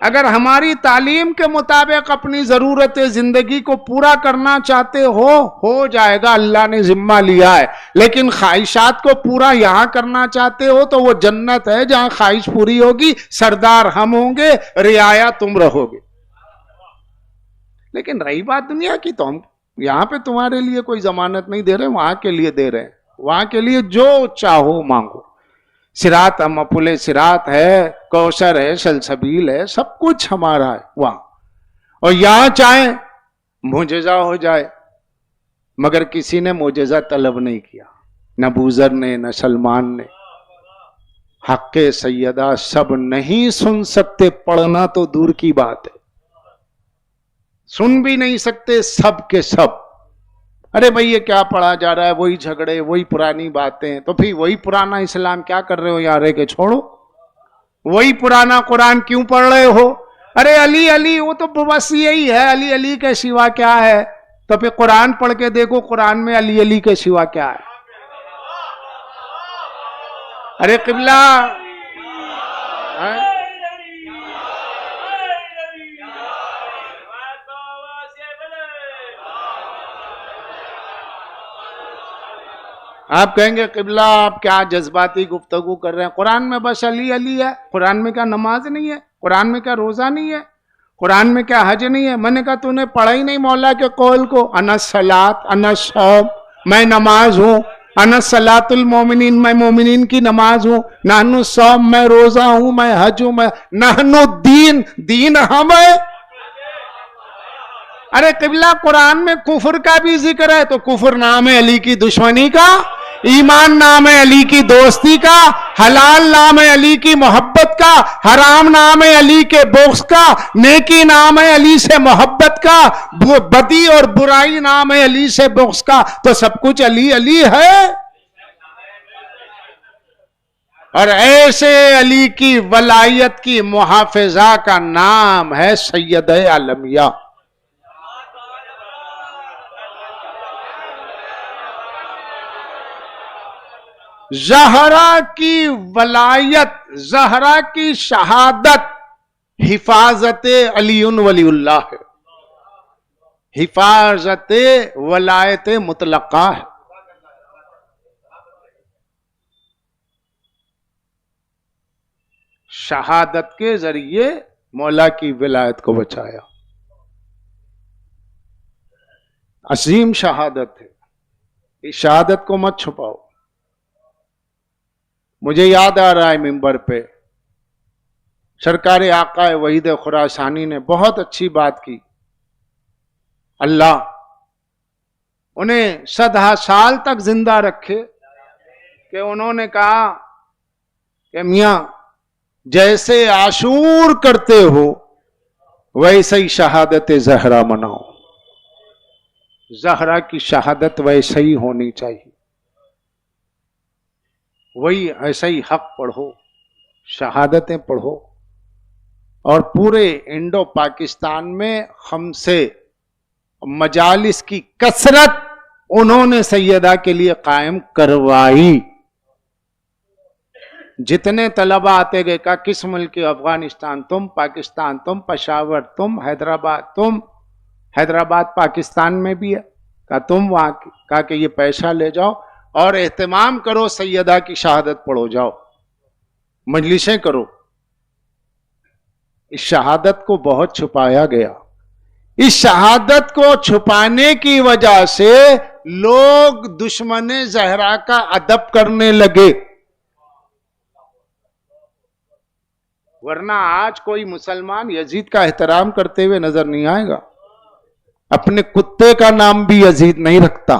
اگر ہماری تعلیم کے مطابق اپنی ضرورت زندگی کو پورا کرنا چاہتے ہو جائے گا، اللہ نے ذمہ لیا ہے. لیکن خواہشات کو پورا یہاں کرنا چاہتے ہو تو وہ جنت ہے جہاں خواہش پوری ہوگی، سردار ہم ہوں گے، رعایا تم رہو گے. لیکن رہی بات دنیا کی، تو ہم یہاں پہ تمہارے لیے کوئی ضمانت نہیں دے رہے، وہاں کے لیے دے رہے ہیں. وہاں کے لیے جو چاہو مانگو. صراط مپل صراط ہے، کوثر ہے، سلسبیل ہے، سب کچھ ہمارا ہے وہاں. اور یہاں چاہیں معجزہ ہو جائے، مگر کسی نے معجزہ طلب نہیں کیا، نہ بوزر نے نہ سلمان نے. حق سیدہ سب نہیں سن سکتے، پڑھنا تو دور کی بات ہے، سن بھی نہیں سکتے سب کے سب. ارے بھئی یہ کیا پڑھا جا رہا ہے؟ وہی جھگڑے، وہی پرانی باتیں. تو پھر وہی پرانا اسلام کیا کر رہے ہو یہاں رہ کے؟ چھوڑو. وہی پرانا قرآن کیوں پڑھ رہے ہو؟ ارے علی علی، وہ تو بس یہی ہے، علی علی کے سوا کیا ہے؟ تو پھر قرآن پڑھ کے دیکھو، قرآن میں علی علی کے سوا کیا ہے؟ ارے قبلہ آپ کہیں گے قبلہ آپ کیا جذباتی گفتگو کر رہے ہیں؟ قرآن میں بس علی علی ہے، قرآن میں کیا نماز نہیں ہے؟ قرآن میں کیا روزہ نہیں ہے؟ قرآن میں کیا حج نہیں ہے؟ میں نے کہا تو نے پڑھا ہی نہیں مولا کے قول کو، انا الصلاۃ انا الصوم، میں نماز ہوں، انا صلاۃ المومنین، میں مومنین کی نماز ہوں، نحن الصوم، میں روزہ ہوں، میں حج ہوں، میں نحن الدین، دین ہم ہے۔ ارے قبلہ قرآن میں کفر کا بھی ذکر ہے، تو کفر نام ہے علی کی دشمنی کا، ایمان نام ہے علی کی دوستی کا، حلال نام ہے علی کی محبت کا، حرام نام ہے علی کے بغض کا، نیکی نام ہے علی سے محبت کا، بدی اور برائی نام ہے علی سے بغض کا، تو سب کچھ علی علی ہے۔ اور ایسے علی کی ولایت کی محافظہ کا نام ہے سید عالمیہ۔ زہرا کی ولایت، زہرا کی شہادت حفاظت علی ولی اللہ ہے، حفاظت ولایت مطلقہ ہے۔ شہادت کے ذریعے مولا کی ولایت کو بچایا، عظیم شہادت ہے۔ اس شہادت کو مت چھپاؤ۔ مجھے یاد آ رہا ہے منبر پہ سرکار آقا وحید خراسانی نے بہت اچھی بات کی، اللہ انہیں 100 سال تک زندہ رکھے، کہ انہوں نے کہا کہ میاں جیسے عاشور کرتے ہو ویسے ہی شہادت زہرا مناؤ، زہرا کی شہادت ویسے ہی ہونی چاہیے، وہی ایسا ہی حق پڑھو، شہادتیں پڑھو۔ اور پورے انڈو پاکستان میں ہم سے مجالس کی کثرت انہوں نے سیدہ کے لیے قائم کروائی۔ جتنے طلبہ آتے گئے، کہا کس ملک کے؟ افغانستان تم، پاکستان تم، پشاور تم، حیدرآباد تم، حیدرآباد پاکستان میں بھی ہے، کہا تم وہاں کی، کہا کہ یہ پیسہ لے جاؤ اور اہتمام کرو، سیدہ کی شہادت پڑھو، جاؤ مجلسیں کرو۔ اس شہادت کو بہت چھپایا گیا، اس شہادت کو چھپانے کی وجہ سے لوگ دشمن زہرا کا ادب کرنے لگے، ورنہ آج کوئی مسلمان یزید کا احترام کرتے ہوئے نظر نہیں آئے گا۔ اپنے کتے کا نام بھی یزید نہیں رکھتا،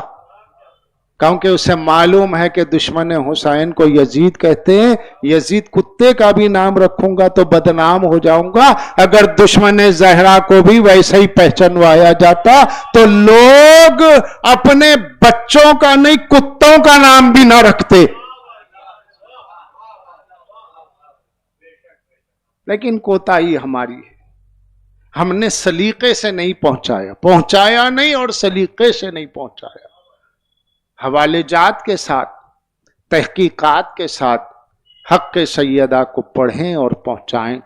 کیونکہ اسے معلوم ہے کہ دشمن حسین کو یزید کہتے ہیں، یزید کتے کا بھی نام رکھوں گا تو بدنام ہو جاؤں گا۔ اگر دشمن زہرا کو بھی ویسے ہی پہچنوایا جاتا تو لوگ اپنے بچوں کا نہیں کتوں کا نام بھی نہ رکھتے۔ لیکن کوتاہی ہماری ہے، ہم نے سلیقے سے نہیں پہنچایا نہیں، اور سلیقے سے نہیں پہنچایا۔ حوالے جات کے ساتھ، تحقیقات کے ساتھ حق سیدہ کو پڑھیں اور پہنچائیں،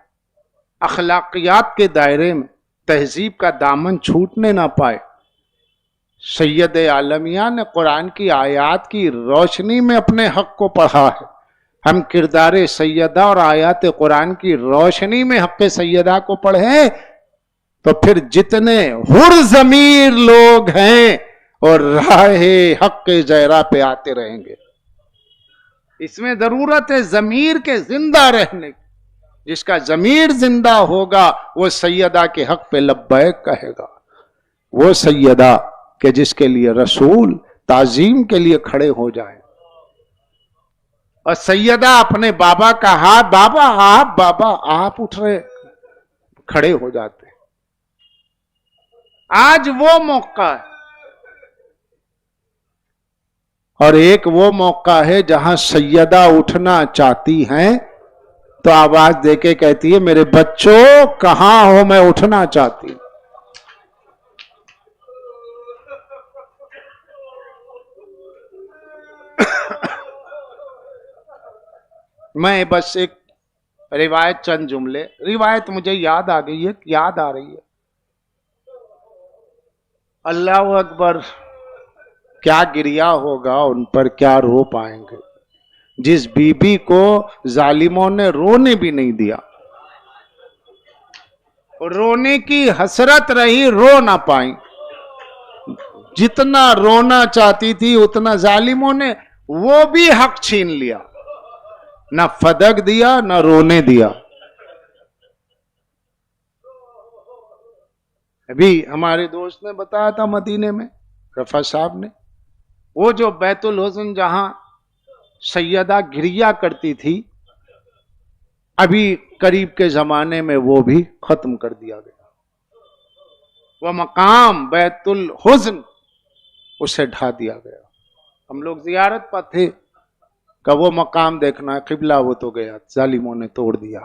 اخلاقیات کے دائرے میں تہذیب کا دامن چھوٹنے نہ پائے۔ سید عالمیہ نے قرآن کی آیات کی روشنی میں اپنے حق کو پڑھا ہے۔ ہم کردار سیدہ اور آیات قرآن کی روشنی میں حق سیدہ کو پڑھیں تو پھر جتنے حر ضمیر لوگ ہیں اور راہ حق زہرا پہ آتے رہیں گے۔ اس میں ضرورت ہے ضمیر کے زندہ رہنے کی، جس کا ضمیر زندہ ہوگا وہ سیدہ کے حق پہ لبیک کہے گا، وہ سیدہ کہ جس کے لیے رسول تعظیم کے لیے کھڑے ہو جائیں۔ اور سیدہ اپنے بابا کا ہاتھ، بابا آپ اٹھ رہے، کھڑے ہو جاتے۔ آج وہ موقع ہے، اور ایک وہ موقع ہے جہاں سیدہ اٹھنا چاہتی ہیں تو آواز دے کے کہتی ہے میرے بچوں کہاں ہو، میں اٹھنا چاہتی ہوں۔ میں بس ایک روایت، چند جملے، روایت مجھے یاد آ گئی ہے، یاد آ رہی ہے۔ اللہ اکبر، کیا گریا ہوگا ان پر، کیا رو پائیں گے جس بی بی کو ظالموں نے رونے بھی نہیں دیا۔ رونے کی حسرت رہی، رو نہ پائیں. جتنا رونا چاہتی تھی اتنا ظالموں نے وہ بھی حق چھین لیا، نہ فدق دیا نہ رونے دیا. ابھی ہمارے دوست نے بتایا تھا مدینے میں، رفع صاحب نے، وہ جو بیت الحزن جہاں سیدہ گریا کرتی تھی، ابھی قریب کے زمانے میں وہ بھی ختم کر دیا گیا. وہ مقام بیت الحزن اسے ڈھا دیا گیا. ہم لوگ زیارت پر تھے کہ وہ مقام دیکھنا ہے، قبلہ وہ تو گیا، ظالموں نے توڑ دیا.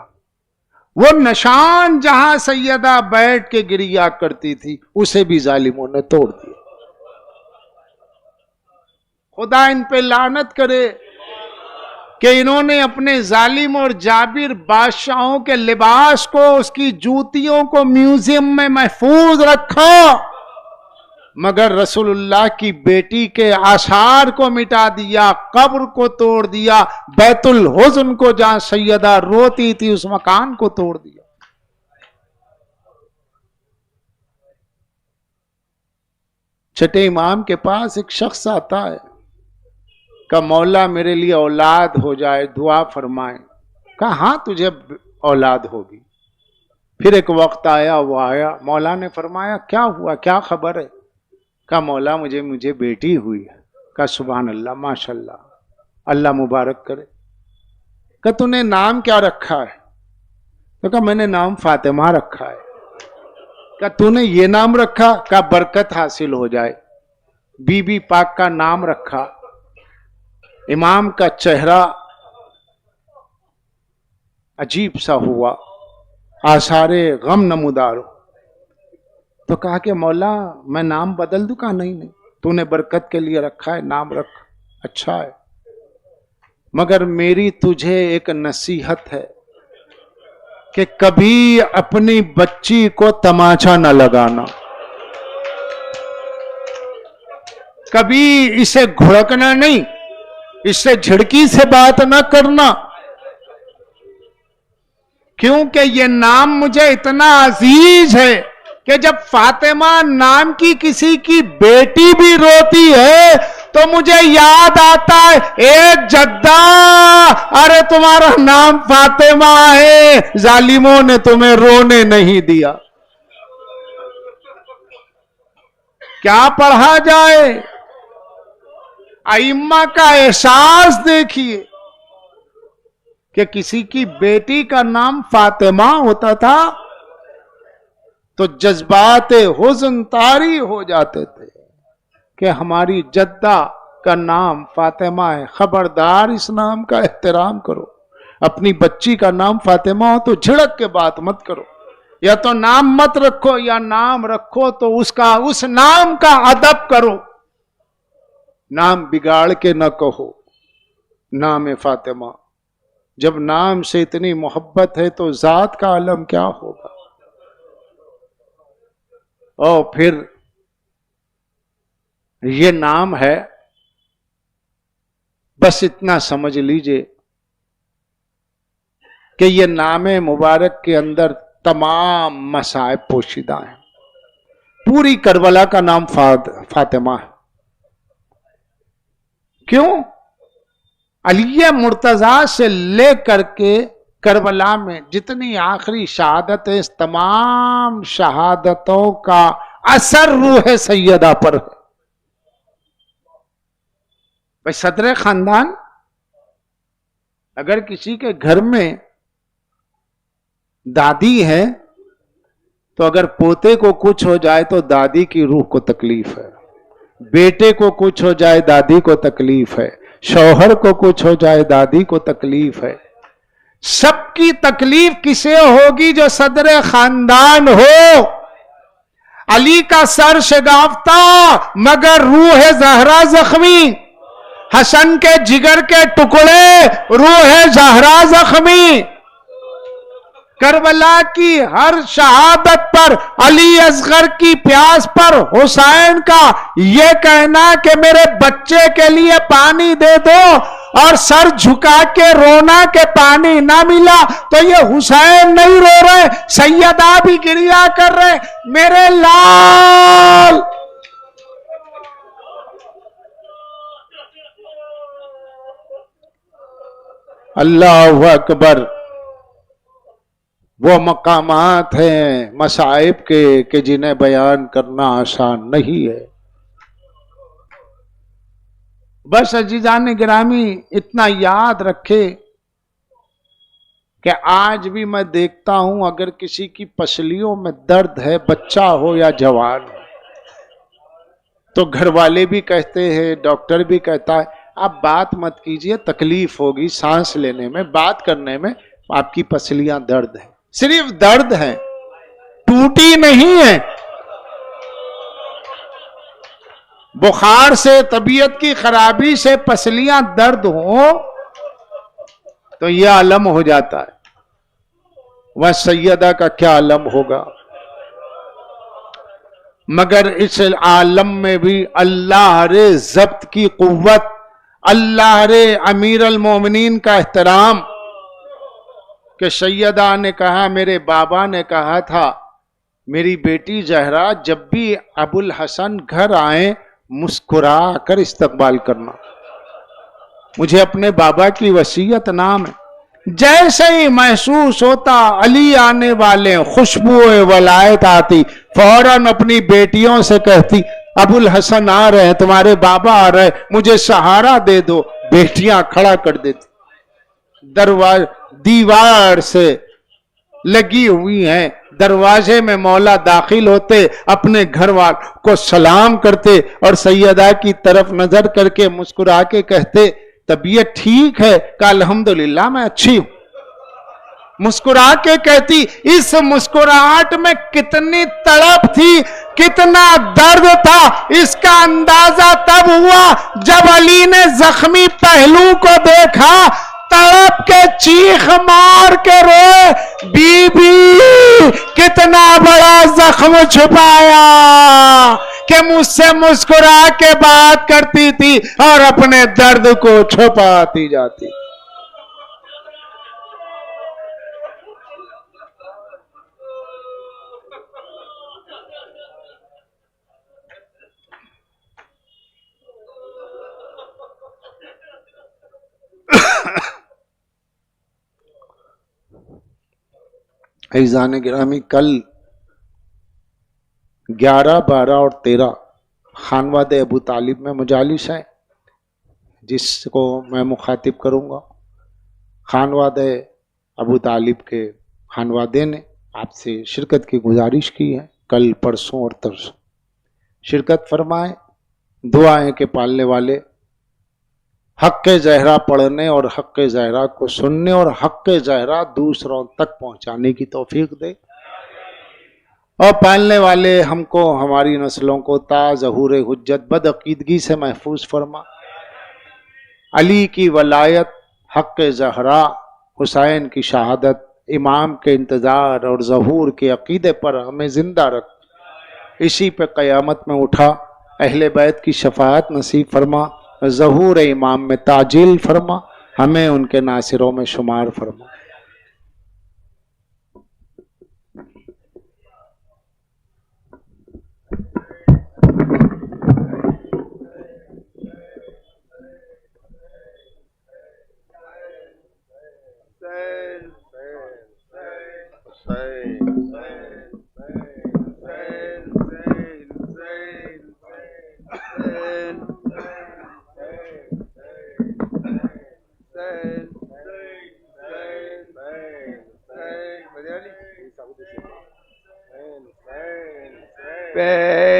وہ نشان جہاں سیدہ بیٹھ کے گریا کرتی تھی اسے بھی ظالموں نے توڑ دیا. خدا ان پہ لعنت کرے کہ انہوں نے اپنے ظالم اور جابر بادشاہوں کے لباس کو، اس کی جوتیوں کو میوزیم میں محفوظ رکھا، مگر رسول اللہ کی بیٹی کے آثار کو مٹا دیا، قبر کو توڑ دیا، بیت الحزن کو جہاں سیدہ روتی تھی اس مکان کو توڑ دیا. چھٹے امام کے پاس ایک شخص آتا ہے کہ مولا میرے لیے اولاد ہو جائے، دعا فرمائیں. کہا ہاں تجھے اولاد ہوگی. پھر ایک وقت آیا، وہ آیا، مولا نے فرمایا کیا ہوا، کیا خبر ہے؟ کہا مولا مجھے بیٹی ہوئی ہے. کہا سبحان اللہ، ماشاءاللہ، اللہ مبارک کرے. کہا تو نے نام کیا رکھا ہے؟ تو کہا میں نے نام فاطمہ رکھا ہے. کہا تو نے یہ نام رکھا؟ کہا برکت حاصل ہو جائے. بی بی پاک کا نام رکھا. امام کا چہرہ عجیب سا ہوا، آثار غم نمودار ہو. تو کہا کہ مولا میں نام بدل دوں؟ کہا نہیں، تو نے برکت کے لیے رکھا ہے، نام رکھ، اچھا ہے، مگر میری تجھے ایک نصیحت ہے کہ کبھی اپنی بچی کو تماچا نہ لگانا، کبھی اسے گھڑکنا نہیں، اس سے جھڑکی سے بات نہ کرنا، کیونکہ یہ نام مجھے اتنا عزیز ہے کہ جب فاطمہ نام کی کسی کی بیٹی بھی روتی ہے تو مجھے یاد آتا ہے، اے جدہ، ارے تمہارا نام فاطمہ ہے، ظالموں نے تمہیں رونے نہیں دیا. کیا پڑھا جائے؟ ائمہ کا احساس دیکھیے کہ کسی کی بیٹی کا نام فاطمہ ہوتا تھا تو جذبات حزن طاری ہو جاتے تھے کہ ہماری جدہ کا نام فاطمہ ہے. خبردار اس نام کا احترام کرو. اپنی بچی کا نام فاطمہ ہو تو جھڑک کے بات مت کرو، یا تو نام مت رکھو یا نام رکھو تو اس نام کا ادب کرو. نام بگاڑ کے نہ کہو نام فاطمہ. جب نام سے اتنی محبت ہے تو ذات کا عالم کیا ہوگا. اور پھر یہ نام ہے، بس اتنا سمجھ لیجئے کہ یہ نام مبارک کے اندر تمام مصائب پوشیدہ ہیں. پوری کربلا کا نام فاطمہ ہے. کیوں؟ علی مرتضیٰ سے لے کر کے کربلا میں جتنی آخری شہادت ہے، اس تمام شہادتوں کا اثر روح سیدہ پر ہے. بھائی صدر خاندان، اگر کسی کے گھر میں دادی ہے تو اگر پوتے کو کچھ ہو جائے تو دادی کی روح کو تکلیف ہے، بیٹے کو کچھ ہو جائے دادی کو تکلیف ہے، شوہر کو کچھ ہو جائے دادی کو تکلیف ہے. سب کی تکلیف کسے ہوگی؟ جو صدر خاندان ہو. علی کا سر شگافتہ مگر روح زہرا زخمی، حسن کے جگر کے ٹکڑے روح زہرا زخمی. کربلا کی ہر شہادت پر، علی اصغر کی پیاس پر، حسین کا یہ کہنا کہ میرے بچے کے لیے پانی دے دو، اور سر جھکا کے رونا کہ پانی نہ ملا، تو یہ حسین نہیں رو رہے، سیدہ بھی گریا کر رہے، میرے لال۔ اللہ اکبر۔ وہ مقامات ہیں مصائب کے کہ جنہیں بیان کرنا آسان نہیں ہے۔ بس عزیزان گرامی اتنا یاد رکھے کہ آج بھی میں دیکھتا ہوں اگر کسی کی پسلیوں میں درد ہے، بچہ ہو یا جوان ہو، تو گھر والے بھی کہتے ہیں، ڈاکٹر بھی کہتا ہے آپ بات مت کیجئے، تکلیف ہوگی سانس لینے میں، بات کرنے میں، آپ کی پسلیاں درد ہیں، صرف درد ہے، ٹوٹی نہیں ہے۔ بخار سے، طبیعت کی خرابی سے پسلیاں درد ہوں تو یہ عالم ہو جاتا ہے، وہ سیدہ کا کیا عالم ہوگا۔ مگر اس عالم میں بھی اللہ رے ضبط کی قوت، اللہ رے امیر المومنین کا احترام، کہ سیدہ نے کہا، میرے بابا نے کہا تھا میری بیٹی زہرا جب بھی ابو الحسن گھر آئیں مسکرا کر استقبال کرنا۔ مجھے اپنے بابا کی وصیت نام ہے، جیسے ہی محسوس ہوتا علی آنے والے، خوشبو ولایت آتی، فوراً اپنی بیٹیوں سے کہتی ابو الحسن آ رہے ہیں، تمہارے بابا آ رہے، مجھے سہارا دے دو۔ بیٹیاں کھڑا کر دیتی، دیوار سے لگی ہوئی ہیں، دروازے میں مولا داخل ہوتے، اپنے گھر والوں کو سلام کرتے اور سیدہ کی طرف نظر کر کے مسکرا کے کہتے طبیعت ٹھیک ہے؟ کہ الحمدللہ میں اچھی ہوں۔ مسکرا کے کہتی، اس مسکراہٹ میں کتنی تڑپ تھی، کتنا درد تھا، اس کا اندازہ تب ہوا جب علی نے زخمی پہلو کو دیکھا، تڑپ کے چیخ مار کے روئے، بی بی کتنا بڑا زخم چھپایا کہ مجھ سے مسکرا کے بات کرتی تھی اور اپنے درد کو چھپاتی جاتی۔ عزیزان گرامی، کل 11، 12 اور 13 خانواد ابو طالب میں مجالس ہے جس کو میں مخاطب کروں گا۔ خانواد ابو طالب کے خانوادے نے آپ سے شرکت کی گزارش کی ہے، کل، پرسوں اور ترسوں شرکت فرمائیں۔ دعائیں کے پالنے والے حق زہرا پڑھنے اور حق زہرا کو سننے اور حق زہرا دوسروں تک پہنچانے کی توفیق دے، اور پالنے والے ہم کو، ہماری نسلوں کو تا ظہور حجت بدعقیدگی سے محفوظ فرما۔ علی کی ولایت، حق زہرا، حسین کی شہادت، امام کے انتظار اور ظہور کے عقیدے پر ہمیں زندہ رکھ، اسی پہ قیامت میں اٹھا، اہل بیت کی شفاعت نصیب فرما، ظہور امام میں تعجیل فرما، ہمیں ان کے ناصروں میں شمار فرما۔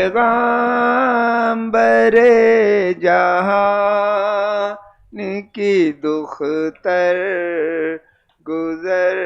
پیغامبر جہان کی دختر گزر